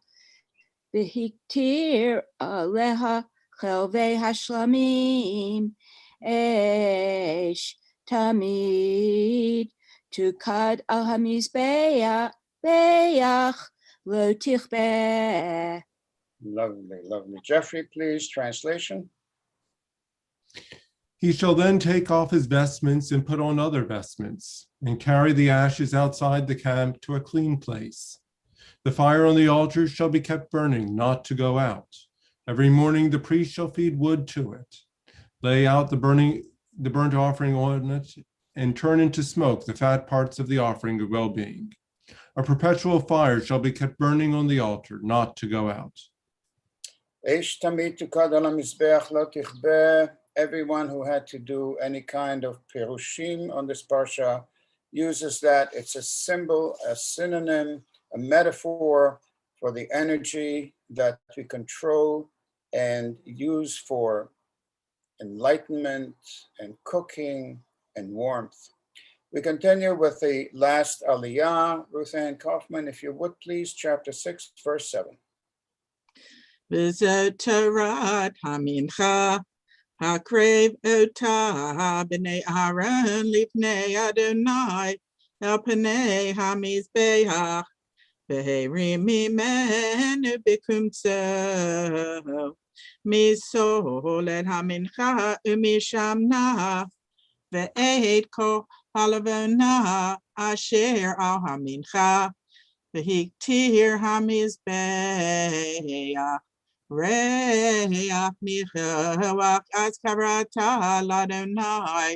S12: והקטיר עליה חלבי השלמים, אש תמיד תוקד על המזבח, לא תכבה.
S15: Lovely, lovely. Jeffrey, please, translation.
S9: He shall then take off his vestments and put on other vestments, and carry the ashes outside the camp to a clean place. The fire on the altar shall be kept burning, not to go out. Every morning the priest shall feed wood to it, lay out the burnt offering on it, and turn into smoke the fat parts of the offering of well-being. A perpetual fire shall be kept burning on the altar, not to go out.
S15: Everyone who had to do any kind of perushim on this parsha uses that. It's a symbol, a synonym, a metaphor for the energy that we control and use for enlightenment and cooking and warmth. We continue with the last aliyah. Ruth Ann Kaufman, if you would please, chapter 6, verse 7.
S2: V'zotarat hamincha Hakrev ota b'nei Aaron lifnei Adonai el pnei hamizbeach v'herim mimenu b'kumtzo misol et hamincha umishamna ve'et kol halavona asher al hamincha v'hiktir hamizbeach Reach michawach as karata ladonai,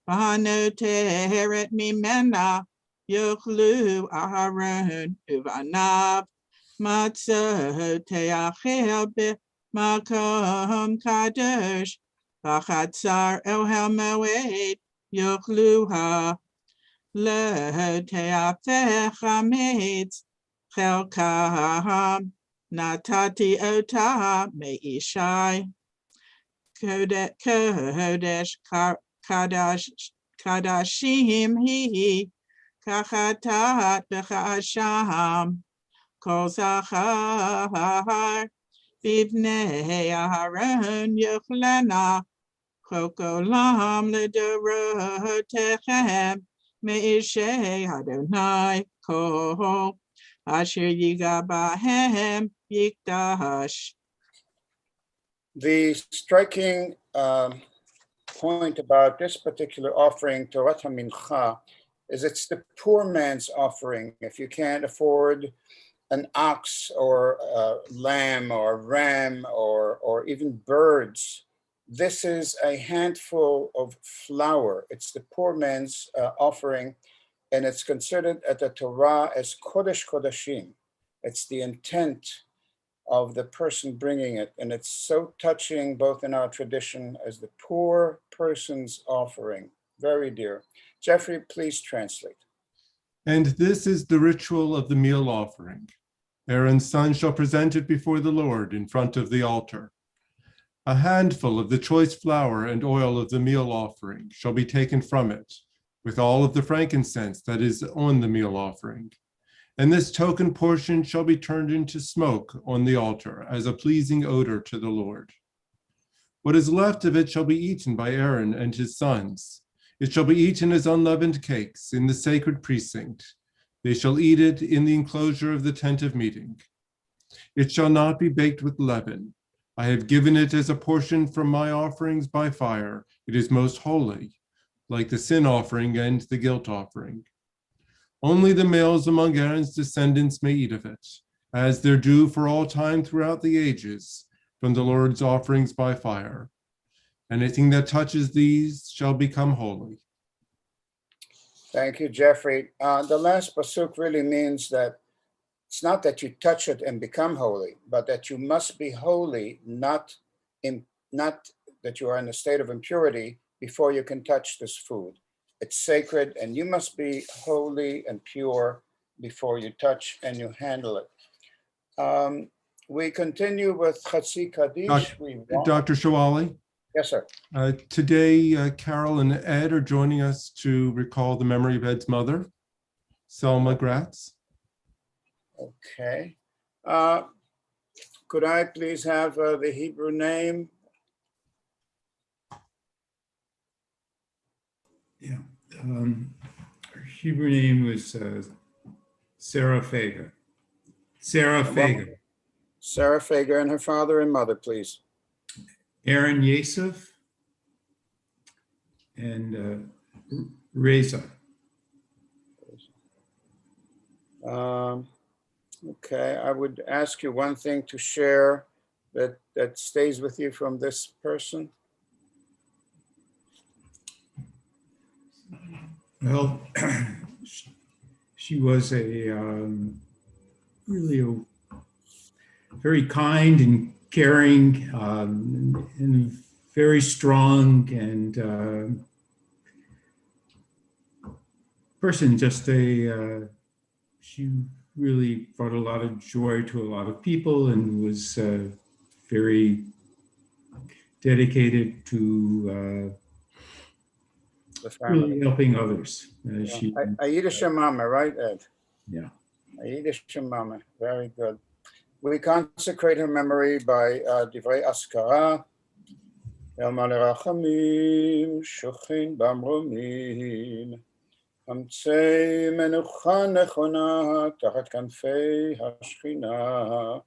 S2: v'hanoteret mimena yochlu Aharon uvanav matzot teachel b'makom kadosh v'chatzar el hamoed yochluha lo teafech hametz chelkam Natati ota meishai kodesh kadashim hi kachatat b'chasham kol zachar b'vnei Aharon yochlena kokolam ledorotechem meishei Adonai kol asher yigabahem yikdash.
S15: The striking point about this particular offering, Torat HaMincha, is it's the poor man's offering. If you can't afford an ox or a lamb or a ram or even birds, this is a handful of flour. It's the poor man's offering, and it's considered at the Torah as Kodesh Kodashim. It's the intent of the person bringing it, and it's so touching both in our tradition as the poor person's offering. Very dear. Jeffrey, please translate.
S9: And this is the ritual of the meal offering. Aaron's son shall present it before the Lord in front of the altar. A handful of the choice flour and oil of the meal offering shall be taken from it, with all of the frankincense that is on the meal offering, And this token portion shall be turned into smoke on the altar as a pleasing odor to the Lord. What is left of it shall be eaten by Aaron and his sons. It shall be eaten as unleavened cakes in the sacred precinct. They shall eat it in the enclosure of the tent of meeting. It shall not be baked with leaven. I have given it as a portion from my offerings by fire. It is most holy, like the sin offering and the guilt offering. Only the males among Aaron's descendants may eat of it, as their due for all time throughout the ages, from the Lord's offerings by fire. Anything that touches these shall become holy.
S15: Thank you, Jeffrey. The last pasuk really means that it's not that you touch it and become holy, but that you must be holy, not that you are in a state of impurity before you can touch this food. It's sacred, and you must be holy and pure before you touch and you handle it. We continue with Chatzi Kaddish.
S9: Dr. Shawali?
S15: Yes, sir.
S9: Today, Carol and Ed are joining us to recall the memory of Ed's mother, Selma Gratz.
S15: Okay. Could I please have the Hebrew name?
S11: Yeah. Her Hebrew name was Sarah Fager. Sarah Fager.
S15: Sarah Fager, and her father and mother, please.
S11: Aaron Yasef and Reza.
S15: Okay, I would ask you one thing to share that stays with you from this person.
S11: Well, she was a really very kind and caring and very strong and person. Just she really brought a lot of joy to a lot of people and was very dedicated to really helping others.
S15: Aida Shemama, right, Ed?
S11: Yeah.
S15: Aida Shemama, very good. We consecrate her memory by Divrei Askara. El Malirachamim, Shochin Bamromim, Amtsei Menucha Nechona, Tachat Kanfei Hashchina,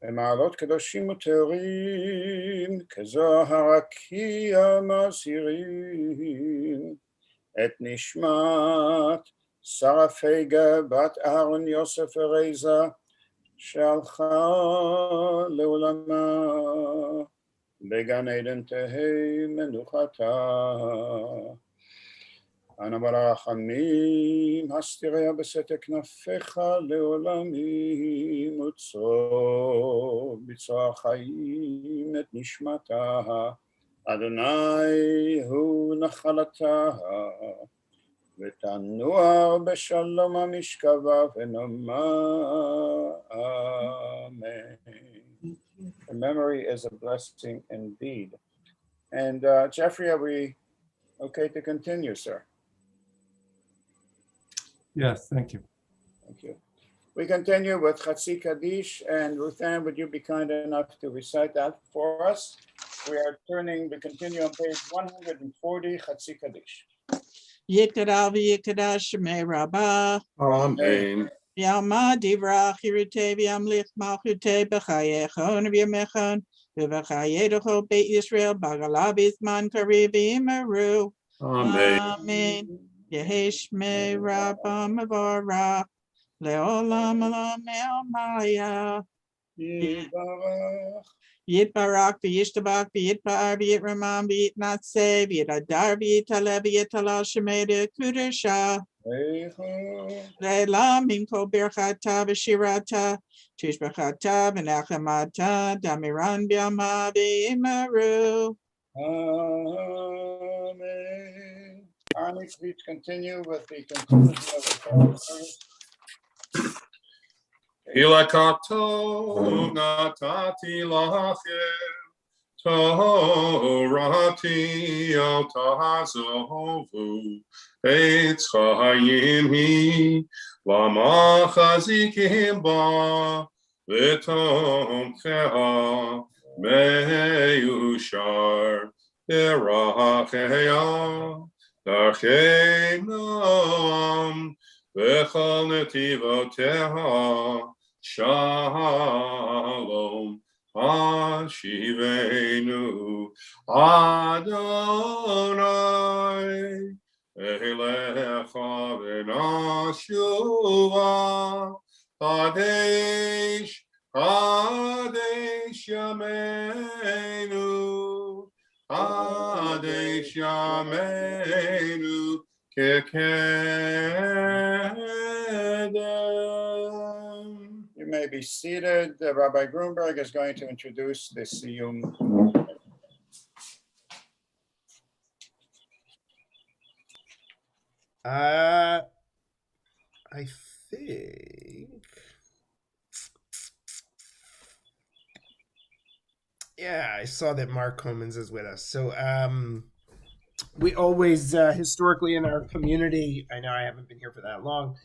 S15: Emalot Kedoshim Uterim, Kezohar Akiya Masirim, Et Nishmat, Sarah Feiga, Bat Aaron Yosef Ereza, שהלכה לעולמה, בגן עדן תהי מנוחתה. אנא ברחמים, הסתיריה בסתר כנפיך לעולמים, וצרור בצרור החיים את נשמתה. אדוני הוא נחלתה. ותנוח בשלום המשכבה ונאמר Amen. The memory is a blessing indeed. And Jeffrey, are we okay to continue, sir?
S9: Yes, thank you.
S15: Thank you. We continue with Chatzi Kaddish, and Ruth Ann, would you be kind enough to recite that for us? We continue on page 140, Chatzi Kaddish.
S2: Yikara v'yikara shemei rabbah.
S5: Amen.
S2: Yalma divrach yirutei v'yamlich malchutei b'chayechon v'yamechon v'v'chayedocho beit Yisrael bagalav izman kariv v'imeru. Amen. Yehi shmei rabbah mevorach le'olam olam me'omaya. Yitbarak v'yishtabak v'yitbar v'yitramam v'yitnatseh v'yitadar v'yitaleh v'yitalal shemeda kudesha le'lam mimko birchata v'shirata tishbachata v'nachamata damiran b'yama v'imeru.
S15: Amen. Arnie, please continue with the conclusion of the prayer.
S5: Ilakato natati lachem, Torati al tazovu, Eitz chayim hi, lama chazikim ba, v'tomcheha meyushar, Yeracheya, Darchei noam, v'chol netivoteha, Shalom. Hashivenu Adonai Elecha v'nashuva Kadesh Kadesh Yameinu Kadesh Yameinu Kekedem.
S15: You may be seated. Rabbi Grunberg is going to introduce the Siyum.
S16: I think. Yeah, I saw that Mark Homans is with us. So we always, historically in our community, I know I haven't been here for that long,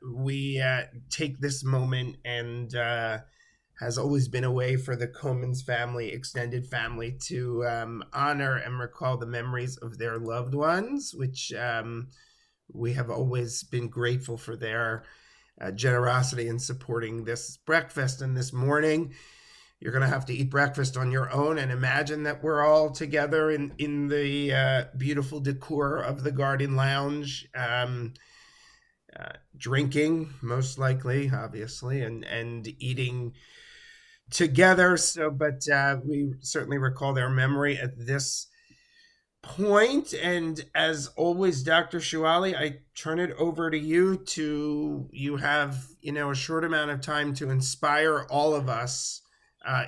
S16: we take this moment, and has always been a way for the Comans family, extended family, to honor and recall the memories of their loved ones, which we have always been grateful for their generosity in supporting this breakfast. And this morning, you're going to have to eat breakfast on your own, and imagine that we're all together in the beautiful decor of the Garden Lounge, drinking, most likely, obviously, and eating together. So, but we certainly recall their memory at this point. And as always, Dr. Shuali, I turn it over to you. You have, a short amount of time to inspire all of us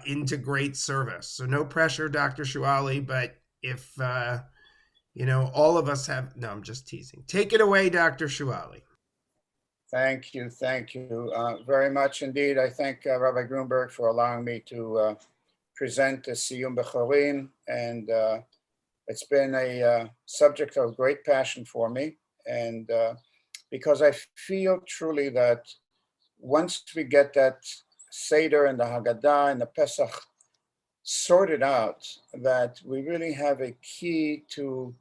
S16: into great service. So no pressure, Dr. Shuali, but if, all of us have, no, I'm just teasing. Take it away, Dr. Shuali.
S15: Thank you very much indeed. I thank Rabbi Grunberg for allowing me to present the Siyum Bechorim, and it's been a subject of great passion for me, and because I feel truly that once we get that Seder and the Haggadah and the Pesach sorted out, that we really have a key to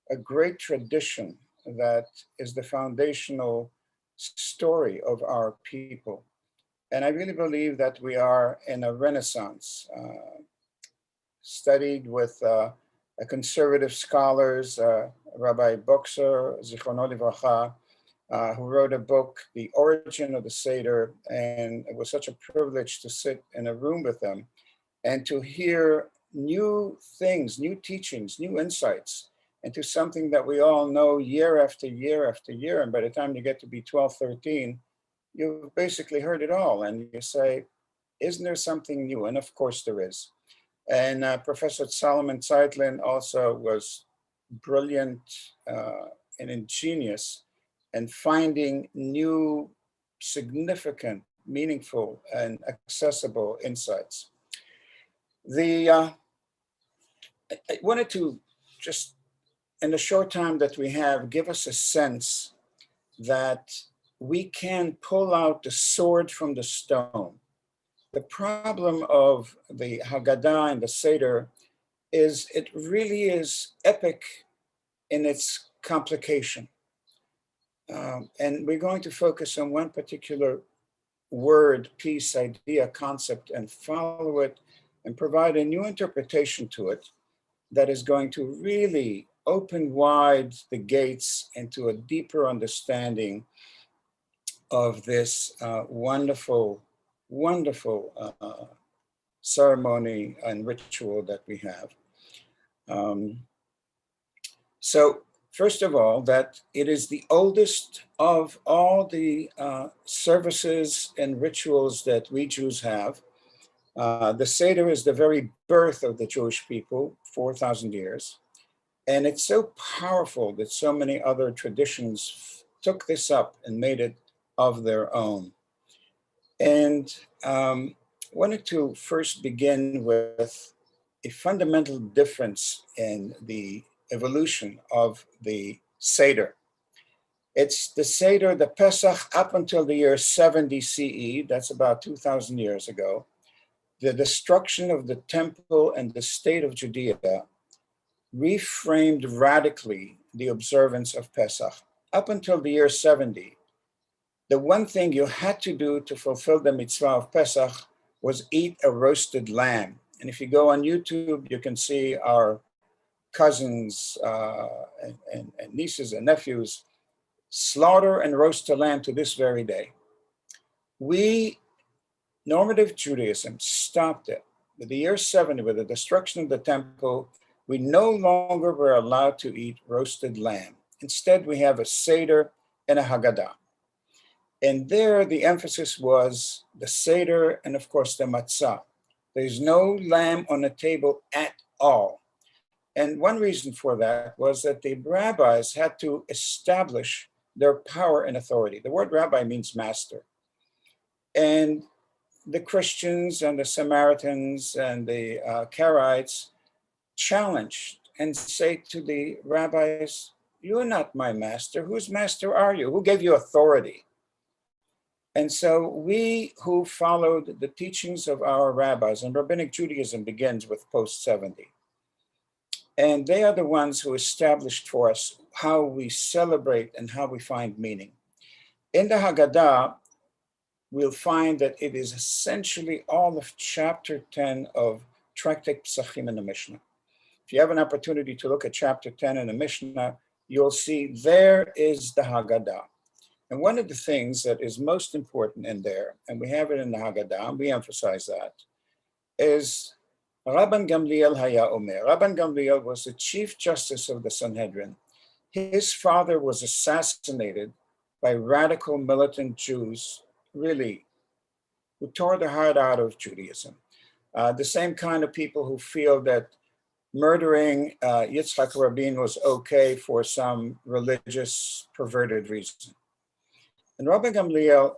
S15: a great tradition that is the foundational story of our people. And I really believe that we are in a renaissance, studied with conservative scholars, Rabbi Boxer, Zichrono Livracha, who wrote a book, The Origin of the Seder, and it was such a privilege to sit in a room with them and to hear new things, new teachings, new insights into something that we all know year after year after year. And by the time you get to be 12, 13, you've basically heard it all. And you say, isn't there something new? And of course there is. And Professor Solomon Zeitlin also was brilliant and ingenious in finding new, significant, meaningful, and accessible insights. I wanted to just, in the short time that we have, give us a sense that we can pull out the sword from the stone. The problem of the Haggadah and the Seder is it really is epic in its complication. And we're going to focus on one particular word, piece, idea, concept, and follow it and provide a new interpretation to it that is going to really open wide the gates into a deeper understanding of this wonderful ceremony and ritual that we have. So first of all, that it is the oldest of all the services and rituals that we Jews have. The Seder is the very birth of the Jewish people, 4,000 years. And it's so powerful that so many other traditions took this up and made it of their own. And wanted to first begin with a fundamental difference in the evolution of the Seder. It's the Seder, the Pesach, up until the year 70 CE, that's about 2,000 years ago. The destruction of the temple and the state of Judea reframed radically the observance of Pesach. Up until the year 70, the one thing you had to do to fulfill the mitzvah of Pesach was eat a roasted lamb. And if you go on YouTube, you can see our cousins and nieces and nephews slaughter and roast a lamb to this very day. We, normative Judaism, stopped it. With the year 70, with the destruction of the temple, we no longer were allowed to eat roasted lamb. Instead, we have a Seder and a Haggadah. And there, the emphasis was the Seder and, of course, the matzah. There's no lamb on the table at all. And one reason for that was that the rabbis had to establish their power and authority. The word rabbi means master. And the Christians and the Samaritans and the Karaites challenged and say to the rabbis, "You're not my master. Whose master are you? Who gave you authority?" And so we who followed the teachings of our rabbis, and Rabbinic Judaism begins with post-70, and they are the ones who established for us how we celebrate and how we find meaning. In the Haggadah, we'll find that it is essentially all of chapter 10 of Tractate Pesachim in the Mishnah. If you have an opportunity to look at chapter 10 in the Mishnah, you'll see there is the Haggadah. And one of the things that is most important in there, and we have it in the Haggadah, and we emphasize that, is Rabban Gamliel Haya Omer. Rabban Gamliel was the Chief Justice of the Sanhedrin. His father was assassinated by radical militant Jews, really, who tore the heart out of Judaism. The same kind of people who feel that murdering Yitzhak Rabin was okay for some religious perverted reason. And Rabbi Gamliel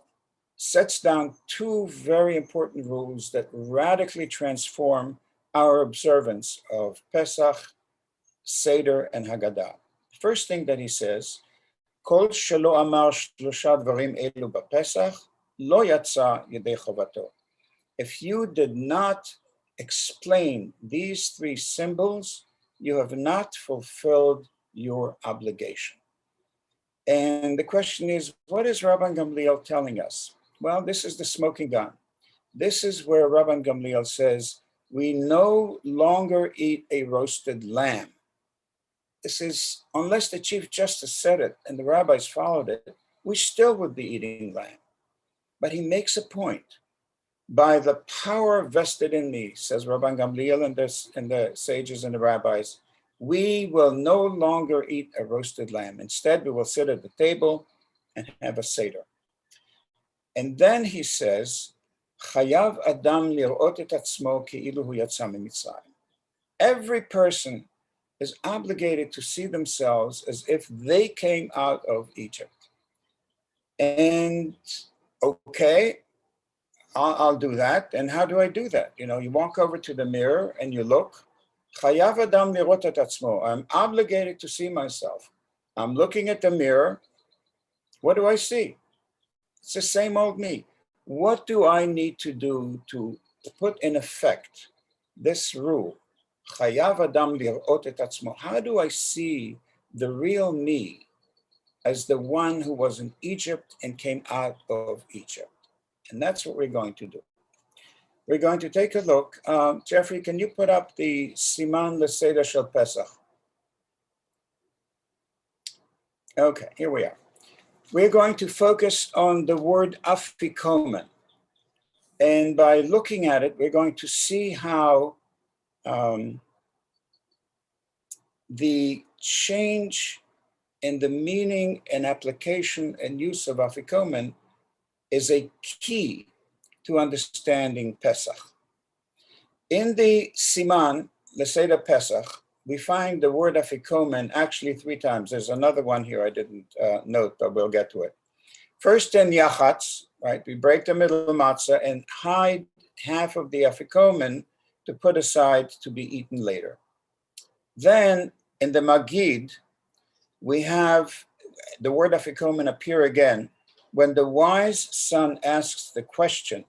S15: sets down two very important rules that radically transform our observance of Pesach, Seder, and Haggadah. First thing that he says, Kol shelo amar shlosha dvarim elu b'Pesach, lo yatsa yedei chovato. If you did not explain these three symbols, you have not fulfilled your obligation. And the question is, what is Rabban Gamliel telling us? Well, this is the smoking gun. This is where Rabban Gamliel says, we no longer eat a roasted lamb. This is, unless the Chief Justice said it and the rabbis followed it, we still would be eating lamb. But he makes a point. By the power vested in me, says Rabban Gamliel and the sages and the rabbis, we will no longer eat a roasted lamb. Instead, we will sit at the table and have a Seder. And then he says, Chayav Adam lirot et atzmo ki'ilu hu yatsa miMitzrayim. Every person is obligated to see themselves as if they came out of Egypt. And okay, I'll do that. And how do I do that? You know, you walk over to the mirror and you look. Chayav Adam lirot et atzmo. I'm obligated to see myself. I'm looking at the mirror. What do I see? It's the same old me. What do I need to do to put in effect this rule? Chayav Adam lirot et atzmo. How do I see the real me as the one who was in Egypt and came out of Egypt? And that's what we're going to do. We're going to take a look. Jeffrey, can you put up the Siman L'Seder Shel Pesach? Okay, here we are. We're going to focus on the word afikomen. And by looking at it, we're going to see how the change in the meaning and application and use of afikomen is a key to understanding Pesach. In the Siman, L'Seder Pesach, we find the word afikomen actually 3 times. There's another one here I didn't note, but we'll get to it. First in Yachatz, right? We break the middle matzah and hide half of the afikomen to put aside to be eaten later. Then in the Magid, we have the word afikomen appear again when the wise son asks the question.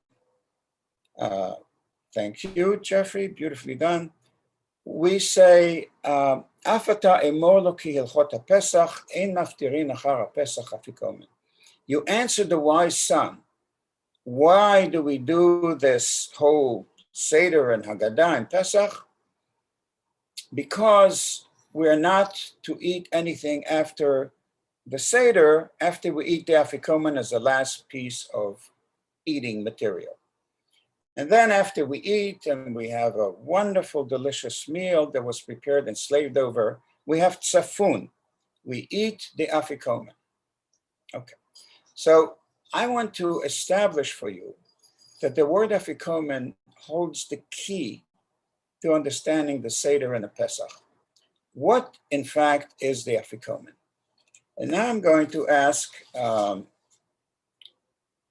S15: Thank you, Jeffrey, beautifully done. We say, Afata emor lo ki hilchot pesach ein maftirin achar pesach afikomen. You answer the wise son. Why do we do this whole Seder and Haggadah and Pesach? Because we're not to eat anything after the Seder, after we eat the afikomen as the last piece of eating material. And then after we eat and we have a wonderful, delicious meal that was prepared and slaved over, we have tzafun. We eat the afikomen. Okay, so I want to establish for you that the word afikomen holds the key to understanding the Seder and the Pesach. What, in fact, is the afikomen? And now I'm going to ask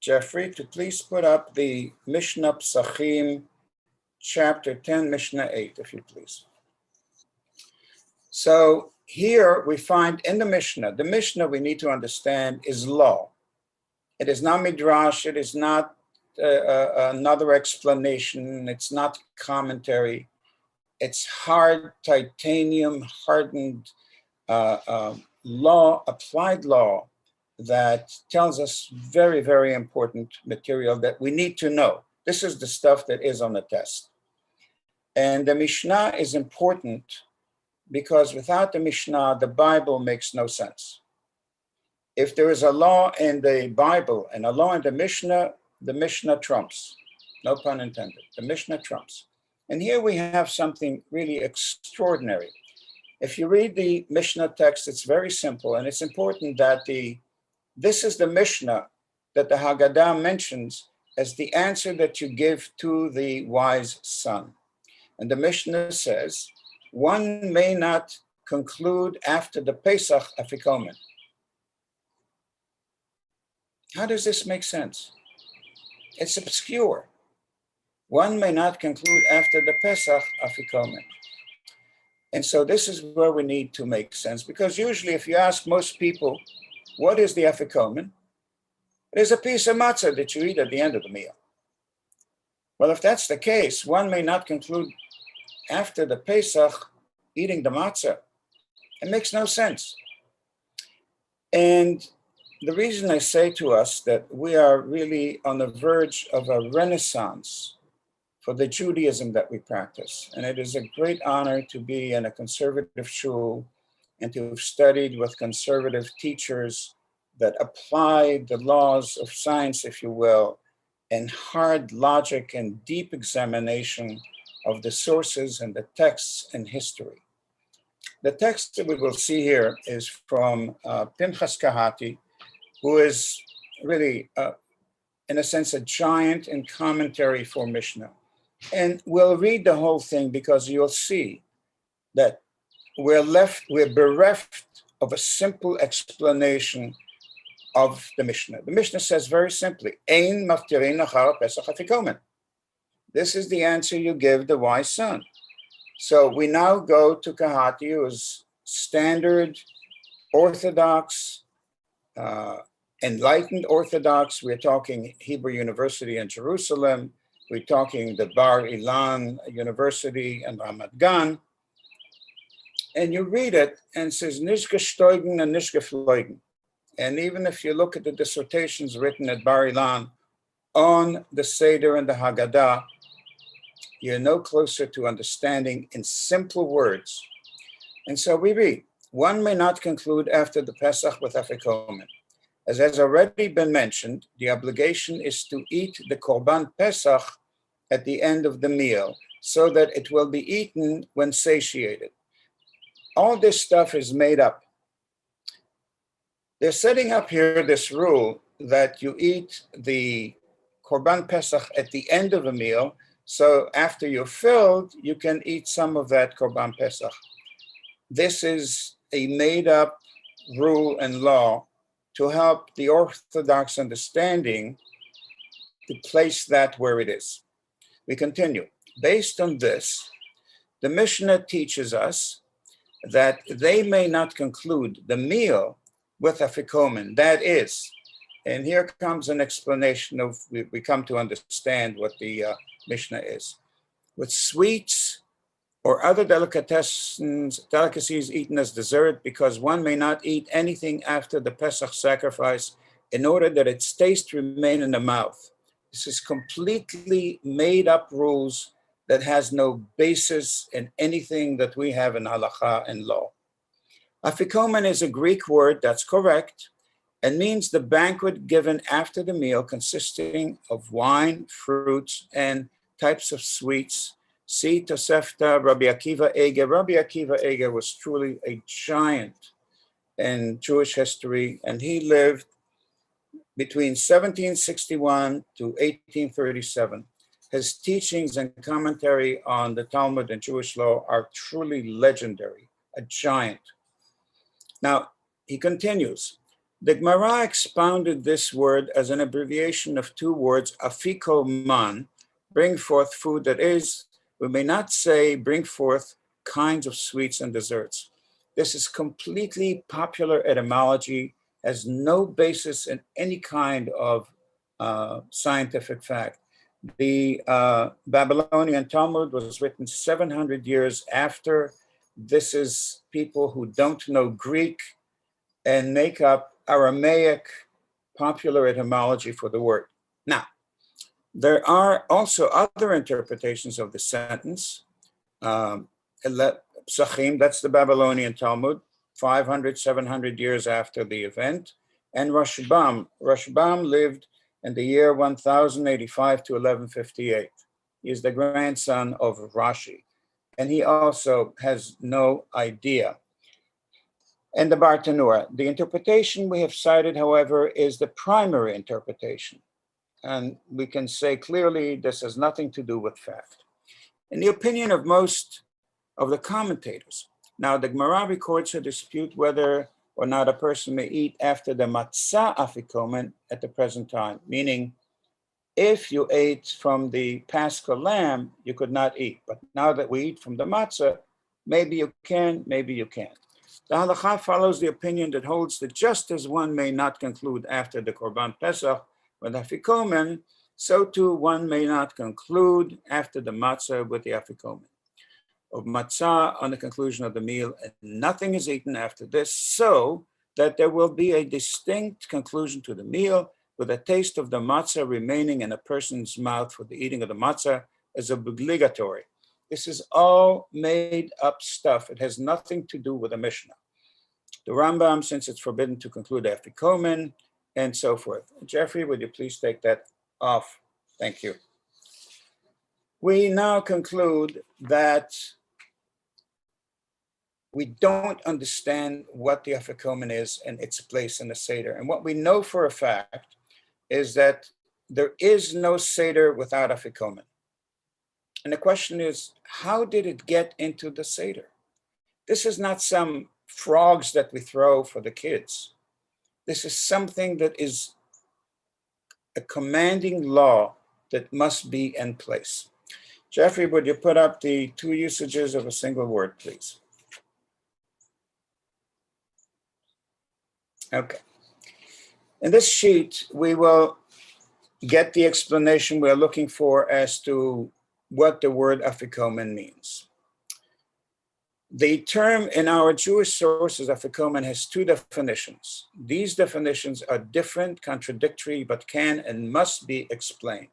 S15: Jeffrey to please put up the Mishnah Psachim, chapter 10, Mishnah 8, if you please. So here we find in the Mishnah we need to understand is law. It is not midrash, it is not another explanation, it's not commentary. It's hard, titanium, hardened law, applied law that tells us very, very important material that we need to know. This is the stuff that is on the test. And the Mishnah is important because without the Mishnah, the Bible makes no sense. If there is a law in the Bible and a law in the Mishnah trumps. No pun intended. The Mishnah trumps. And here we have something really extraordinary. If you read the Mishnah text, it's very simple, and it's important that this is the Mishnah that the Haggadah mentions as the answer that you give to the wise son. And the Mishnah says, one may not conclude after the Pesach afikomen. How does this make sense? It's obscure. One may not conclude after the Pesach afikomen. And so this is where we need to make sense, because usually if you ask most people, what is the afikomen? It is a piece of matzah that you eat at the end of the meal. Well, if that's the case, one may not conclude after the Pesach eating the matzah. It makes no sense. And the reason I say to us that we are really on the verge of a renaissance for the Judaism that we practice. And it is a great honor to be in a conservative shul and to have studied with conservative teachers that apply the laws of science, if you will, and hard logic and deep examination of the sources and the texts and history. The text that we will see here is from Pinchas Kahati, who is really, in a sense, a giant in commentary for Mishnah. And we'll read the whole thing because you'll see that we're bereft of a simple explanation of the Mishnah. The Mishnah says very simply, Ein maftirin achar pesach afikomen. This is the answer you give the wise son. So we now go to Kahati, who is standard, orthodox, enlightened Orthodox. We're talking Hebrew University in Jerusalem. We're talking the Bar Ilan University in Ramat Gan. And you read it and it says, nicht gesteugen and nicht geflogen. And even if you look at the dissertations written at Bar Ilan on the Seder and the Haggadah, you're no closer to understanding in simple words. And so we read, one may not conclude after the Pesach with afikomen. As has already been mentioned, the obligation is to eat the Korban Pesach at the end of the meal so that it will be eaten when satiated. All this stuff is made up. They're setting up here this rule that you eat the Korban Pesach at the end of a meal, so after you're filled, you can eat some of that Korban Pesach. This is a made up rule and law to help the Orthodox understanding to place that where it is. We continue. Based on this, the Mishnah teaches us that they may not conclude the meal with afikomen. That is, and here comes an explanation of, we come to understand what the Mishnah is. With sweets or other delicacies eaten as dessert, because one may not eat anything after the Pesach sacrifice in order that its taste remain in the mouth. This is completely made up rules that has no basis in anything that we have in halakha and law. Afikomen is a Greek word that's correct and means the banquet given after the meal consisting of wine, fruits, and types of sweets. See Tosefta, Rabbi Akiva Eger. Rabbi Akiva Eger was truly a giant in Jewish history, and he lived between 1761 to 1837. His teachings and commentary on the Talmud and Jewish law are truly legendary, a giant. Now, he continues, the Gemara expounded this word as an abbreviation of two words, afikoman, bring forth food, that is, we may not say bring forth kinds of sweets and desserts. This is completely popular etymology, has no basis in any kind of scientific fact. The Babylonian Talmud was written 700 years after. This is people who don't know Greek and make up Aramaic popular etymology for the word. Now, there are also other interpretations of the sentence. Psachim, that's the Babylonian Talmud, 500, 700 years after the event. And Rashbam. Rashbam lived in the year 1085 to 1158. He is the grandson of Rashi. And he also has no idea. And the Bartanura. The interpretation we have cited, however, is the primary interpretation. And we can say clearly this has nothing to do with fact. In the opinion of most of the commentators, now the Gemara records a dispute whether or not a person may eat after the matzah afikomen at the present time, meaning if you ate from the Paschal lamb, you could not eat. But now that we eat from the matzah, maybe you can, maybe you can't. The halakha follows the opinion that holds that just as one may not conclude after the Korban Pesach with afikomen, so too one may not conclude after the matzah with the afikomen. Of matzah on the conclusion of the meal, and nothing is eaten after this, so that there will be a distinct conclusion to the meal with a taste of the matzah remaining in a person's mouth for the eating of the matzah as obligatory. This is all made up stuff. It has nothing to do with the Mishnah. The Rambam, since it's forbidden to conclude afikomen, and so forth. Jeffrey, would you please take that off? Thank you. We now conclude that we don't understand what the afikomen is and its place in the Seder. And what we know for a fact is that there is no Seder without afikomen. And the question is, how did it get into the Seder? This is not some frogs that we throw for the kids. This is something that is a commanding law that must be in place. Jeffrey, would you put up the two usages of a single word, please? Okay. In this sheet, we will get the explanation we're looking for as to what the word afikomen means. The term in our Jewish sources, afikomen, has two definitions. These definitions are different, contradictory, but can and must be explained.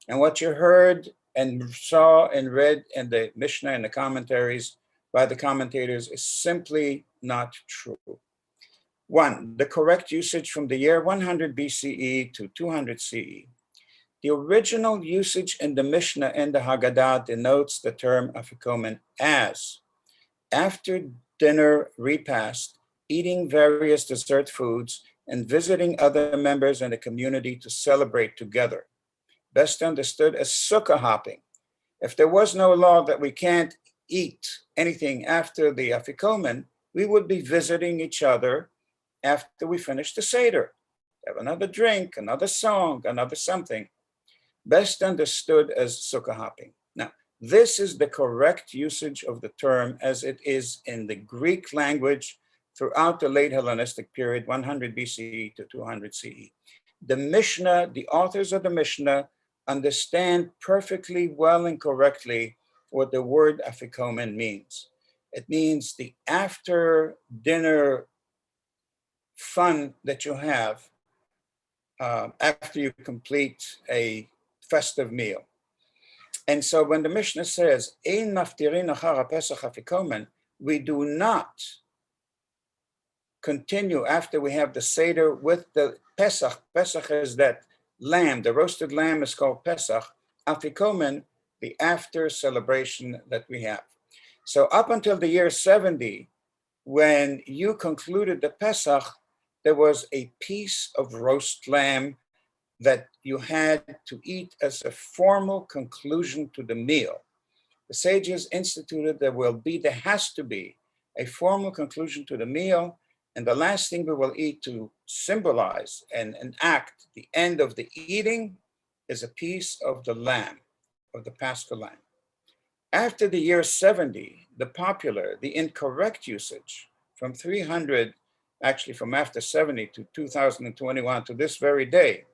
S15: And what you heard and saw and read in the Mishnah and the commentaries by the commentators is simply not true. One, the correct usage from the year 100 BCE to 200 CE. The original usage in the Mishnah and the Haggadah denotes the term afikomen as after dinner repast, eating various dessert foods, and visiting other members in the community to celebrate together. Best understood as sukkah hopping. If there was no law that we can't eat anything after the afikomen, we would be visiting each other after we finish the Seder. Have another drink, another song, another something. Best understood as sukkah hopping. Now, This is the correct usage of the term as it is in the Greek language throughout the late Hellenistic period, 100 BCE to 200 CE. The Mishnah, the authors of the Mishnah, understand perfectly well and correctly what the word afikomen means. It means the after dinner fun that you have after you complete a festive meal. And so when the Mishnah says, Ein maftirin achar Pesach afikomen, we do not continue after we have the Seder with the Pesach. Pesach is that lamb, the roasted lamb is called Pesach. Afikomen, the after celebration that we have. So up until the year 70, when you concluded the Pesach, there was a piece of roast lamb that you had to eat as a formal conclusion to the meal. The sages instituted there has to be a formal conclusion to the meal, and the last thing we will eat to symbolize and enact the end of the eating is a piece of the lamb, of the Paschal lamb. After the year 70, the incorrect usage from 300, actually from after 70 to 2021 to this very day,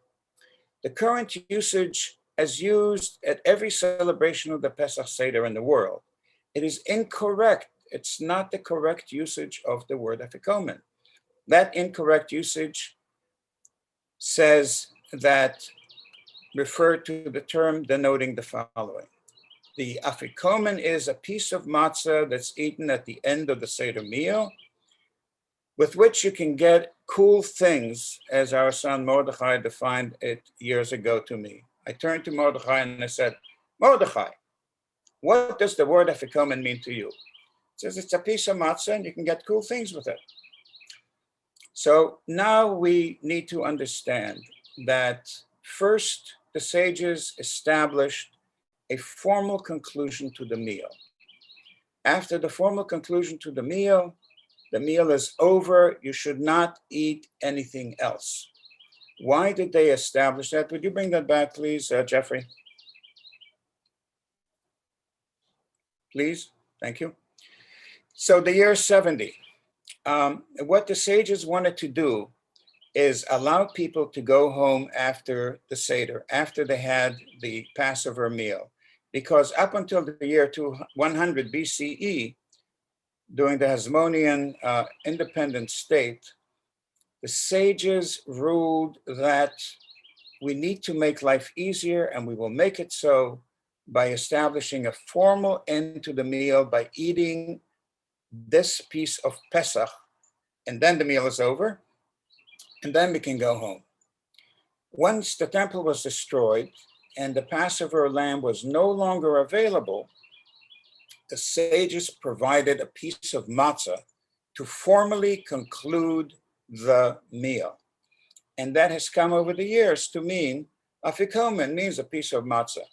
S15: the current usage as used at every celebration of the Pesach Seder in the world, it is incorrect. It's not the correct usage of the word afikomen. That incorrect usage says that refer to the term denoting the following. The afikomen is a piece of matzah that's eaten at the end of the Seder meal, with which you can get cool things, as our son Mordechai defined it years ago to me. I turned to Mordechai and I said, Mordechai, what does the word afikomen mean to you? He says, it's a piece of matzah and you can get cool things with it. So now we need to understand that first, the sages established a formal conclusion to the meal. After the formal conclusion to the meal is over, you should not eat anything else. Why did they establish that? Would you bring that back, please, Jeffrey? Please, thank you. So the year 70, what the sages wanted to do is allow people to go home after the Seder, after they had the Passover meal. Because up until the year 100 BCE, during the Hasmonean independent state, the sages ruled that we need to make life easier, and we will make it so by establishing a formal end to the meal by eating this piece of Pesach, and then the meal is over, and then we can go home. Once the temple was destroyed and the Passover lamb was no longer available, the sages provided a piece of matzah to formally conclude the meal. And that has come over the years to mean, afikomen means a piece of matzah,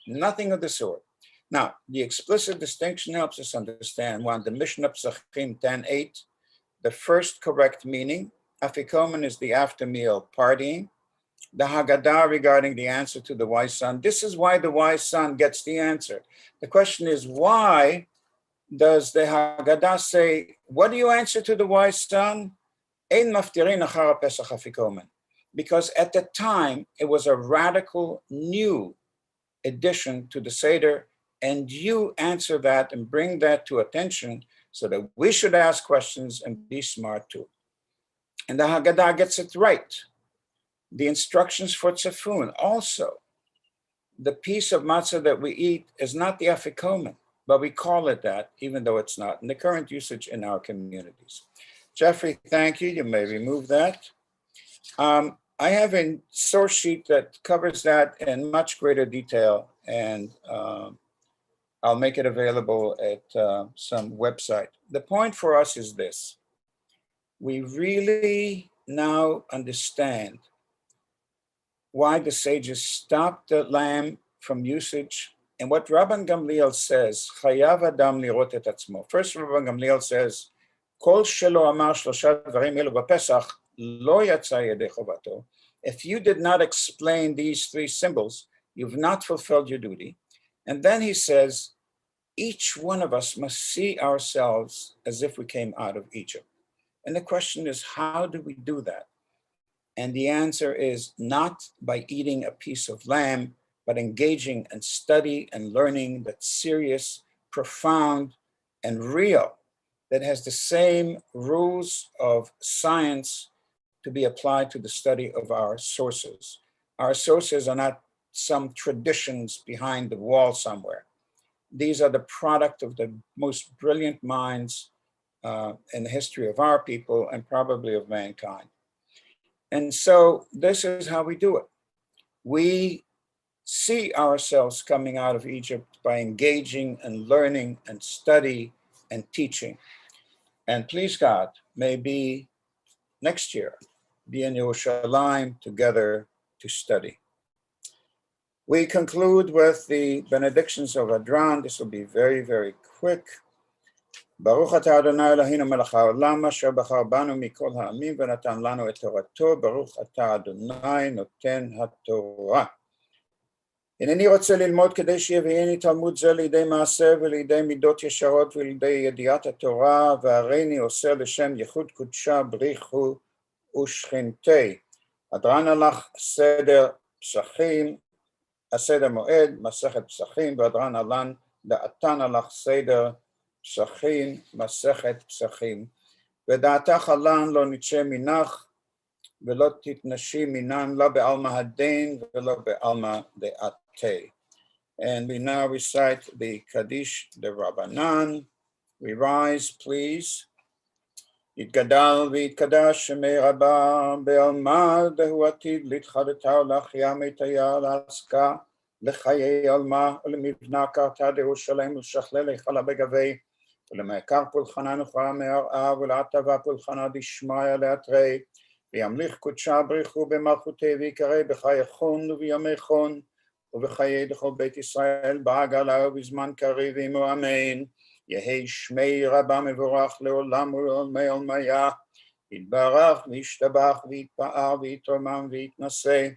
S15: nothing of the sort. Now, the explicit distinction helps us understand one, the Mishnah Psachim 10:8, the first correct meaning, afikomen is the after meal partying. The Haggadah regarding the answer to the wise son. This is why the wise son gets the answer. The question is, why does the Haggadah say, what do you answer to the wise son? Ein maftirin achar Pesach afikomen. Because at the time, it was a radical new addition to the Seder, and you answer that and bring that to attention so that we should ask questions and be smart too. And the Haggadah gets it right. The instructions for tzafun also. The piece of matzah that we eat is not the afikomen, but we call it that, even though it's not in the current usage in our communities. Jeffrey, thank you. You may remove that. I have a source sheet that covers that in much greater detail, and I'll make it available at some website. The point for us is this. We really now understand why the sages stopped the lamb from usage. And what Rabban Gamliel says, Chayav Adam lirot et atzmo. First, Rabban Gamliel says, Kol shelo amar shlosha dvarim elu b'Pesach lo yatsa yedei chovato. If you did not explain these three symbols, you've not fulfilled your duty. And then he says, each one of us must see ourselves as if we came out of Egypt. And the question is, how do we do that? And the answer is not by eating a piece of lamb, but engaging in study and learning that's serious, profound, and real, that has the same rules of science to be applied to the study of our sources. Our sources are not some traditions behind the wall somewhere. These are the product of the most brilliant minds in the history of our people and probably of mankind. And so this is how we do it. We see ourselves coming out of Egypt by engaging and learning and study and teaching. And please God, maybe next year, be in Yerushalayim together to study. We conclude with the Benedictions of Adran. This will be very, very quick. Baruch atah Adonai Eloheinu melech haolam asher bachar banu mikol ha'amim v'natan lanu et torato. Baruch atah Adonai noten haTorah. הנני רוצה ללמוד כדי שיביאני תלמוד זה לידי מעשה ולידי מידות ישרות ולידי ידיעת התורה, והריני עושה לשם ייחוד קודשה בריחו ושכינתי. אדרן הלך סדר פסחים, הסדר מועד, מסכת פסחים, ואדרן הלן דעתן הלך סדר פסחים, מסכת פסחים. ודעתך הלן לא נצא מנך, ולא תתנשי מינן, לא בעלמא הדין ולא בעלמא דעתי. And we now recite the Kaddish de Rabbanan. We rise, please. יתגדל ויתקדש שמי רבה בעלמא, דהו עתיד להתחדתה ולהחיה מתיה לעסקה, לחיי עלמא ולמבנה קרתה דרושלם ולשכלל היכלה בגבי, ולמעקר פולחנה נוחה מהרעה ולעטבה פולחנה דשמיא לאתרי, וימליך קודשה בריחו במלכותי ויקרא בחיי חון ובימי חון ובחיי דכל בית ישראל בעגלה ובזמן קריב עמו אמן. יהי שמי רבה מבורך לעולם ולעולמי עולמיה, יתברך וישתבח ויתפאר ויתרומם ויתנשא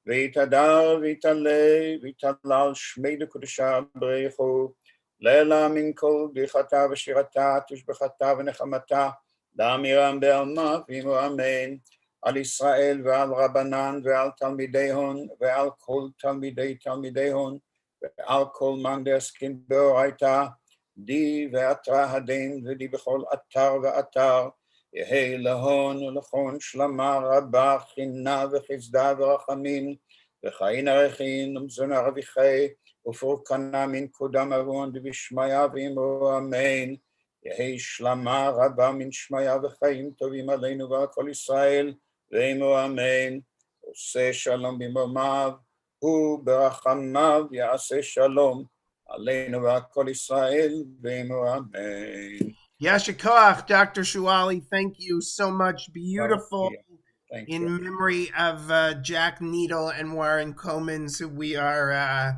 S15: ויתהדר ויתעלה ויתהלל שמי דקודשה בריחו, לילה מן כל ברכתה ושירתה תשבחתה ונחמתה לאמירם בעלמא ועמו אמן. על ישראל ועל רבנן ועל תלמידי הון ועל כל תלמידי תלמידי הון ועל כל מאן דעסקין באורייתא, די ואתרא הדין ודי בכל אתר ואתר, יהי להון ולכון שלמה רבה חינה וחסדה ורחמים וחיים ערכין ומזונה רוויחי ופורקנה מן קודם אבון דבשמיא ועמו אמן. יהי שלמה רבה מן שמיא וחיים טובים עלינו ועל כל ישראל ועמו אמן. עושה שלום במרומיו וברחמיו יעשה שלום עלינו ועל כל ישראל ועמו אמן.
S16: Yasher Koach, Dr. Shuali, thank you so much. Beautiful.
S15: Thank
S16: in
S15: you.
S16: Memory of Jack Needle and Warren Comins, who we are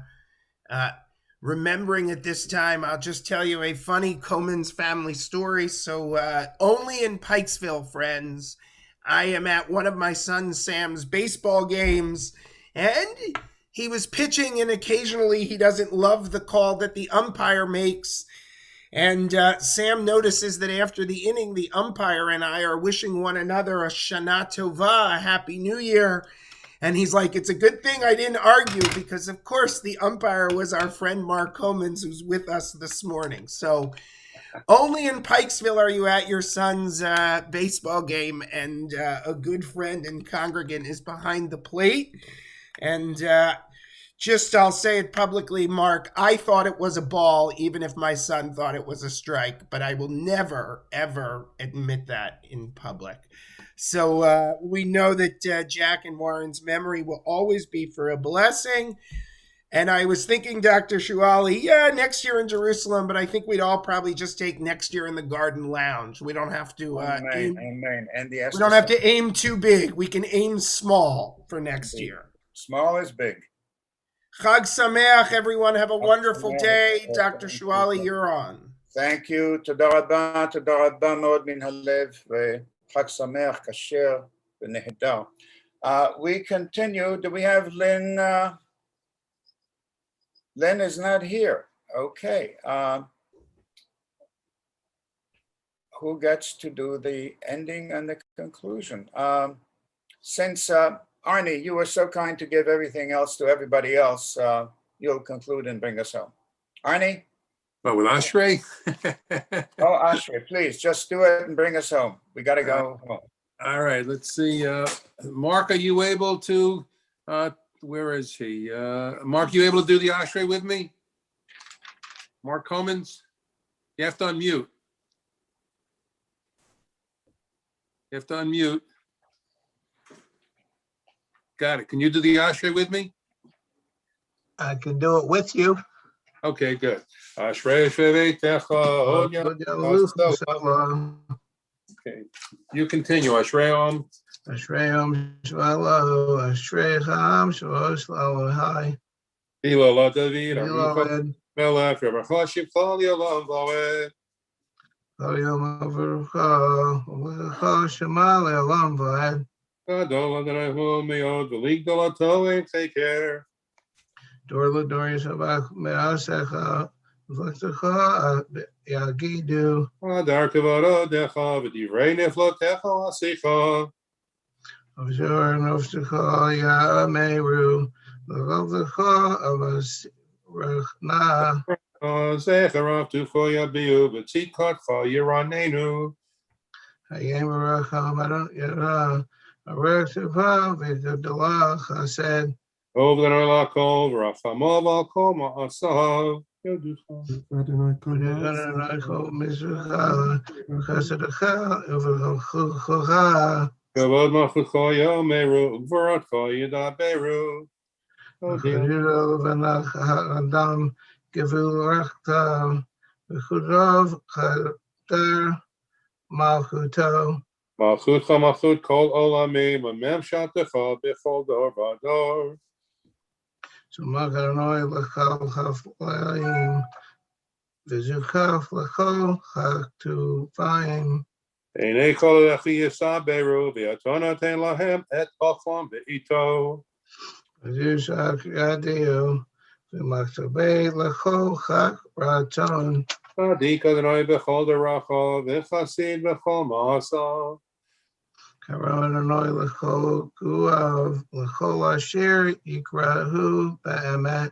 S16: remembering at this time. I'll just tell you a funny Comins family story. So only in Pikesville, friends, I am at one of my son Sam's baseball games, and he was pitching, and occasionally he doesn't love the call that the umpire makes. And Sam notices that after the inning, the umpire and I are wishing one another a Shana Tova, a Happy New Year. And he's like, it's a good thing I didn't argue, because, of course, the umpire was our friend Mark Comins, who's with us this morning. So only in Pikesville are you at your son's baseball game, and a good friend and congregant is behind the plate. And I'll say it publicly, Mark, I thought it was a ball, even if my son thought it was a strike, but I will never, ever admit that in public. So we know that Jack and Warren's memory will always be for a blessing. And I was thinking, Dr. Shuali, next year in Jerusalem, but I think we'd all probably just take next year in the Garden Lounge. We don't have to aim.
S15: Amen. And
S16: We don't have to aim too big. We can aim small for next year.
S15: Small is big.
S16: Chag Sameach, everyone. Have a wonderful day. Dr. Shuali, you're on.
S15: Thank you. תודה רבה מאוד מן הלב, וחג שמח, כשר ונהדר. We continue. Do we have Lynn? Lynn is not here. Okay. Who gets to do the ending and the conclusion? Since Arnie, you were so kind to give everything else to everybody else, you'll conclude and bring us home. Arnie?
S5: But with Ashrei?
S15: Oh, Ashrei, please just do it and bring us home. We got to go home.
S5: All right, let's see. Mark, are you able to, where is he? Mark, you able to do the Ashrei with me? Mark Comins? You have to unmute. You have to unmute. Got it. Can you do the Ashrei with me?
S17: I can do it with you.
S5: Okay, good. Ashrei shevetecha. Okay, you continue. Ashrei
S17: Shvalo, Ashrei Cham, Shvalo, hi.
S5: Hila David, Arucha Melech, Yevachoshim Chol Yolam Vaved.
S17: Yom Avucha, Ulecha Shema Le'olam Va'ed.
S5: Gadol Adonai Hu Meod, V'lig Dolato, take care.
S17: Dor L'Dor Yisabach Me'asecha, V'lechtecha Yagidu.
S5: Adar Kavod Odecha, V'divrei Neflotecha Asicha.
S17: Avzor Noftecha Ya'ameru, L'Vavlecha Avasrechna.
S5: Zecharav Tucho Yabiu, V'tzikotcha Yiranenu.
S17: Hayem Baracham Adon Yara, Areksecha V'Gadolach Hased.
S5: Ov L'Nor Lakol, V'Rachamov Al Kol Ma'asav.
S17: Adonai Mizucha, Chesedecha, Uv'Chocha.
S5: Kavod Malchutcha Yomeru, V'Ratcha Yidaberu.
S17: V'Chadiro V'Nach Ha'adam Gevul Rechta, V'Chudov Chater Malchuto.
S5: Malchutcha Malchut Kol Olamim, V'Mem Shatecha B'Chol Dor V'Dor.
S17: Tzumach Adonai L'Chal Chaflayim, V'Zuchaf L'Chol Chaktuvayim.
S5: Einei Kol Lechi Yisaberu, V'Atona Ten Lahem Et Chacham V'Ito.
S17: V'Zushak Yadeu, V'Maktubei L'Chol Chak Raton.
S5: Adik Adonai B'Chol Deracha, V'Chasid B'Chol Ma'asa.
S17: Karon Adonai L'Chol Guav, L'Chol Asher Yikrahu Ba'emet.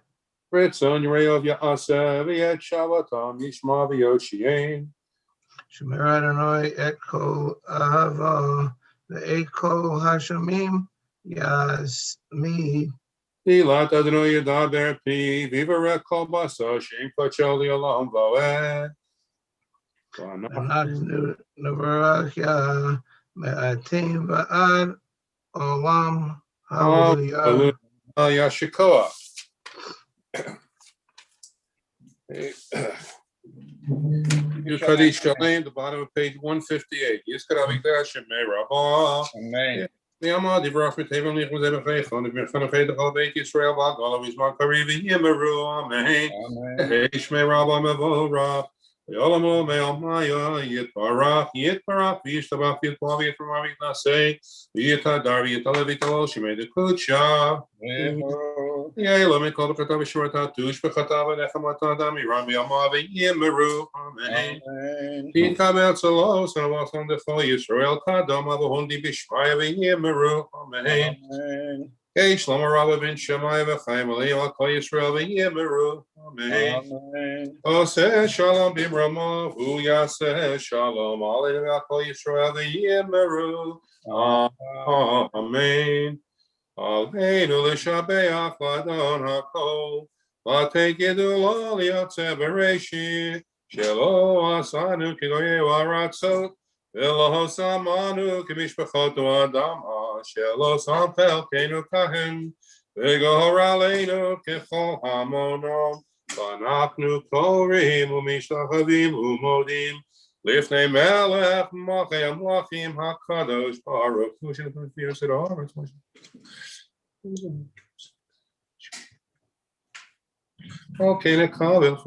S5: Ritzon Yereov Ya'aseh, V'Yet Shavatam Yishma V'Yoshien.
S17: Shemer Adonai Et Kol Ahava, V'Et Kol Hashamim Yasmi.
S5: Ilat Adonai Yedaber Pi, V'Varek Kol Basa, Shem Kachel Yolam V'Oed.
S17: V'Nach Nevarach Ya, Me'atim V'Ad Olam. Hallelujah.
S5: Yashikoah. Yukadi Shalem, the bottom of page 158. Yiskaravikda Shemei Rabbah.
S15: Amen.
S5: Yama Divrach Mitavim Lichmuzeh Bechon, if you're going to pay the whole Beit Yisrael, Bagala Vizman Karivi Yimeru. Amen. Hey Shmei Rabbah Mevorach. Yolamo Me'omaya Yitbarach Vishtabach Yitbavi from Avik Nasei Yitadar Yitalevi Talo Shemei the Kucha. Yelome Kol Katav Shurata Tush Bechatav Nechamata Dami Rami Amavi Yimeru. Amen. Yikabel Salos and was on the Chol Yisrael Kadam Avohundi Bishmaya Yimeru. Amen. Hey Shlomo Rabba ben Shemai v'Chaim Alei Al Kol Yisrael v'Yimeru. Amen. Oseh Shalom b'Rama Hu Yaseh Shalom Alei Al Kol Yisrael v'Yimeru. Amen. Aleinu l'shabeach l'Adon HaKol v'tegidu lo liyotzeh b'Reishit shelo asanu kigoyei v'aratzot v'lo samanu k'mishpachot Adama shelo sampel kenu kahen v'gohor aleinu k'chol hamonom v'anachnu korim u'mishtachavim u'modim lifnei melech malchei amlachim hakadosh baruch hu. Okay, Nicole.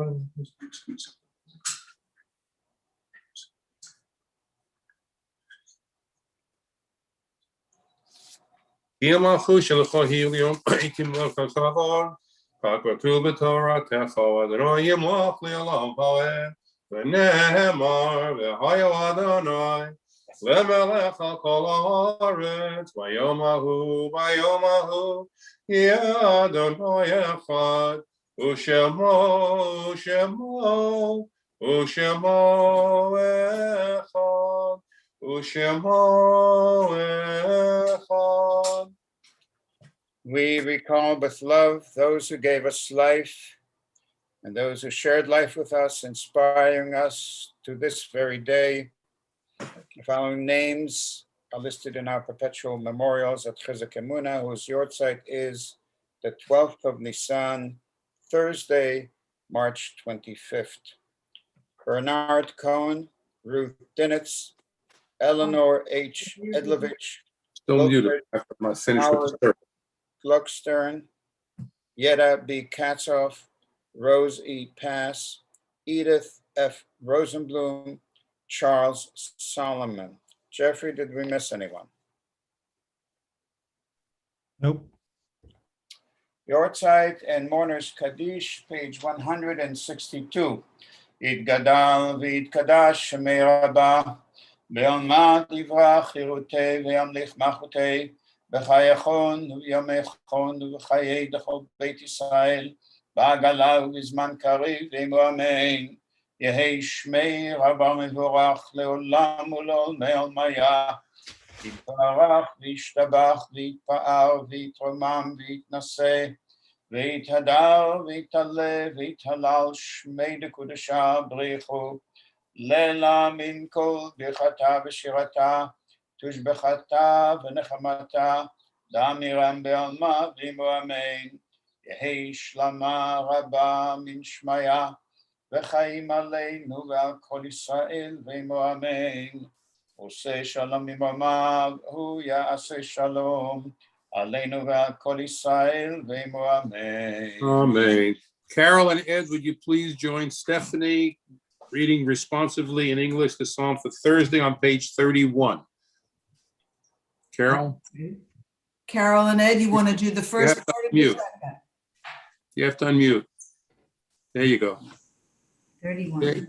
S5: Yamachu shel chahil yom ikim lo kachavor ככתוב בתורתך, אדוני ימלוך לעולם ועד, ונאמר, והיה אדוני למלך על כל הארץ, ביום ההוא יהיה אדוני אחד, ושמו אחד, ושמו אחד.
S15: We recall with love those who gave us life and those who shared life with us, inspiring us to this very day. The following names are listed in our perpetual memorials at Chizuk Amuno, whose yahrzeit is the 12th of Nisan, Thursday, March 25th. Bernard Cohen, Ruth Dinitz, Eleanor H. Edlovich,
S5: Still muted after my finish with the service.
S15: Gluckstern, Yetta B. Katzoff, Rose E. Pass, Edith F. Rosenblum, Charles Solomon. Jeffrey, did we miss anyone?
S9: Nope.
S15: Yahrzeit and Mourner's Kaddish, page 162. Yitgadal v'yitkadash shemei Rabbah, be'almat yivrach chirutei ve'yamlich machutei, b'chayachon v'yamechon v'chayei d'chol Beit Yisrael, ba'agala v'zman kariv v'imru amen. Yehei shmei Rabbah mevorach le'olam u'l'olmei olmaya, יתברך וישתבח ויתפאר ויתרומם ויתנשא ויתהדר ויתעלה ויתהלל שמי דקודשה בריחו לילה מן כל ברכתה ושירתה תושבחתה ונחמתה לאמירם בעלמה ואמרו אמן. יהי שלמה רבה מן שמיה וחיים עלינו ועל כל ישראל ואמרו אמן. עושה שלום ממרומיו, הוא יעשה שלום עלינו ועל כל ישראל ואמרו אמן.
S5: Amen. Carol and Ed, would you please join Stephanie reading responsively in English the Psalm for Thursday on page 31. Carol?
S18: Carol and Ed, you want to do the first part of the second?
S5: You have to unmute. There you go.
S18: 31.
S5: Okay.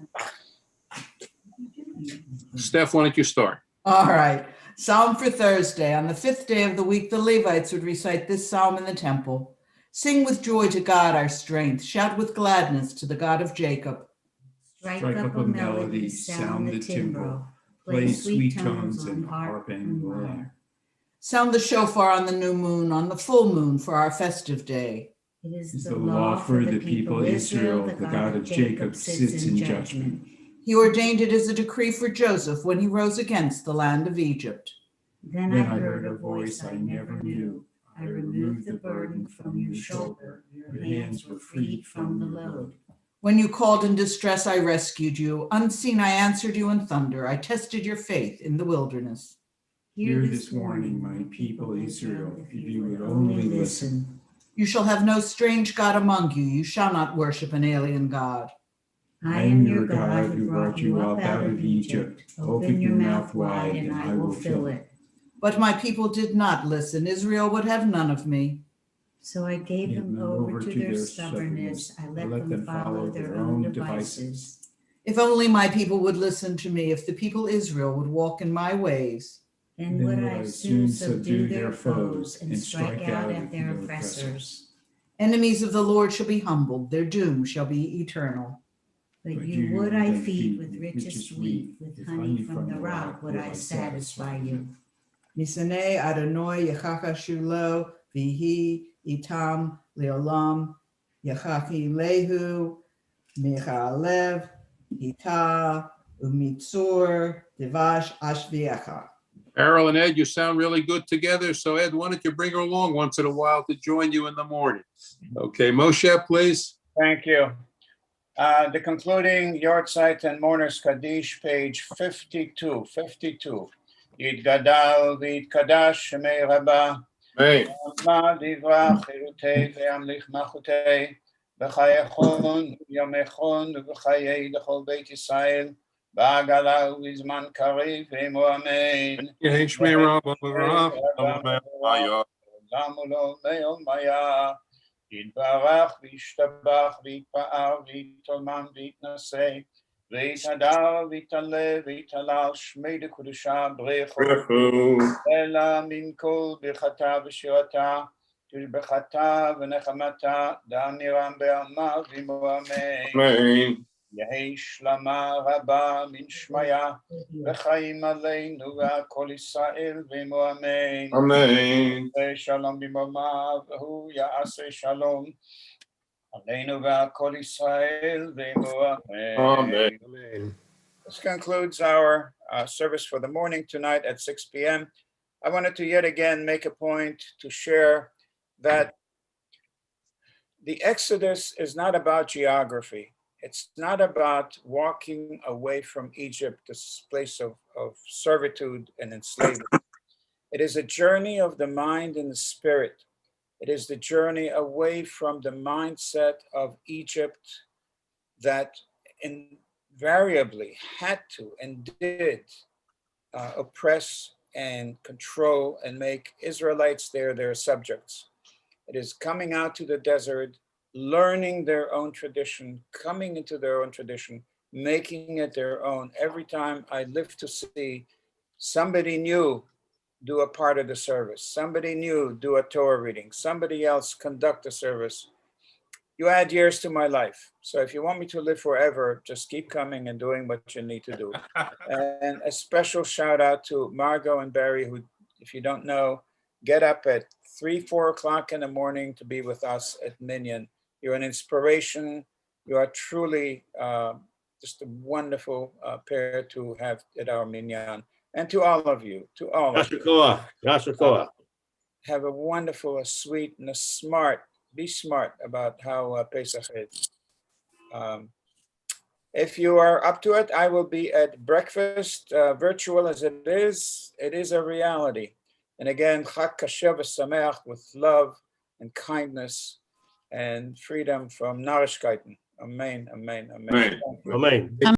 S5: Steph, why don't you start?
S18: All right. Psalm for Thursday. On the 5th day of the week, the Levites would recite this psalm in the temple. Sing with joy to God our strength. Shout with gladness to the God of Jacob.
S11: Strike up a melody, sound the timbrel, play sweet tones on harp and lyre.
S18: Sound the shofar on the new moon, on the full moon for our festive day.
S10: It
S11: is the law for the people Israel, the God of Jacob sits in judgment.
S18: He ordained it as a decree for Joseph when he rose against the land of Egypt.
S11: Then I heard a voice I never knew. I removed the burden from your shoulder. Your hands were freed from the load.
S18: When you called in distress, I rescued you. Unseen, I answered you in thunder. I tested your faith in the wilderness.
S11: Hear this warning, my people Israel, if you would only listen.
S18: You shall have no strange God among you. You shall not worship an alien God.
S11: I am your God who brought you up out of Egypt. Open your mouth wide and I will fill it.
S18: But my people did not listen. Israel would have none of me.
S10: So I gave them over to their stubbornness. I let them follow their own devices.
S18: If only my people would listen to me, if the people Israel would walk in my ways.
S10: Then would I soon subdue their foes and strike out at their oppressors.
S18: Enemies of the Lord shall be humbled. Their doom shall be eternal.
S10: But you would I feed with richest wheat, with honey from the rock would I satisfy you.
S18: Misanei Adonai Yechachashu lo vihi itam leolam Yechachi lehu michalev ita umitzur devash ashviecha.
S5: Carol and Ed, you sound really good together. So Ed, why don't you bring her along once in a while to join you in the morning? Okay, Moshe, please.
S15: Thank you. The concluding Yahrzeit and Mourner's Kaddish, page 52. Yitgadal v'yitkadash shemei Rabbah, be'alma divrach chirutei ve'yamlich machutei, b'chayachon v'yamechon v'chayei d'chol Beit Yisrael, ba'agala v'zman kariv ve'imru amen.
S5: Yehei shmei Rabbah mevorach,
S15: olam u'l'olmei olmaya, יתברך וישתבח ויתפאר ויתרומם ויתנשא ויתהדר ויתעלה ויתהלל שמי דקדושה ברכו אלא מן כל ברכתה ושירתה תשבחתה ונחמתה דאמירם בעלמא ועמו אמן. יהי שלמה רבה מן שמיה וחיים עלינו ועל כל ישראל ועמו אמן.
S5: אמן.
S15: שלום במרומיו והוא יעשה שלום עלינו ועל כל ישראל ועמו אמן.
S5: Amen.
S15: This concludes our service for the morning tonight at 6 p.m. I wanted to yet again make a point to share that the Exodus is not about geography. It's not about walking away from Egypt, this place of servitude and enslavement. It is a journey of the mind and the spirit. It is the journey away from the mindset of Egypt that invariably had to and did oppress and control and make Israelites their subjects. It is coming out to the desert, learning their own tradition, coming into their own tradition, making it their own. Every time I live to see somebody new do a part of the service, somebody new do a Torah reading, somebody else conduct the service, you add years to my life. So if you want me to live forever, just keep coming and doing what you need to do. And a special shout out to Margot and Barry, who, if you don't know, get up at 3-4 o'clock in the morning to be with us at Minyan. You're an inspiration. You are truly just a wonderful pair to have at our Minyan. And to all of you, to all of you. Have a wonderful, a sweet, and a smart, be smart about how Pesach is. If you are up to it, I will be at breakfast, virtual as it is a reality. And again, Chag Kasher v'Sameach, with love and kindness and freedom from Narishkeiten. Amen, amen, amen.
S5: Amen.
S15: Amen.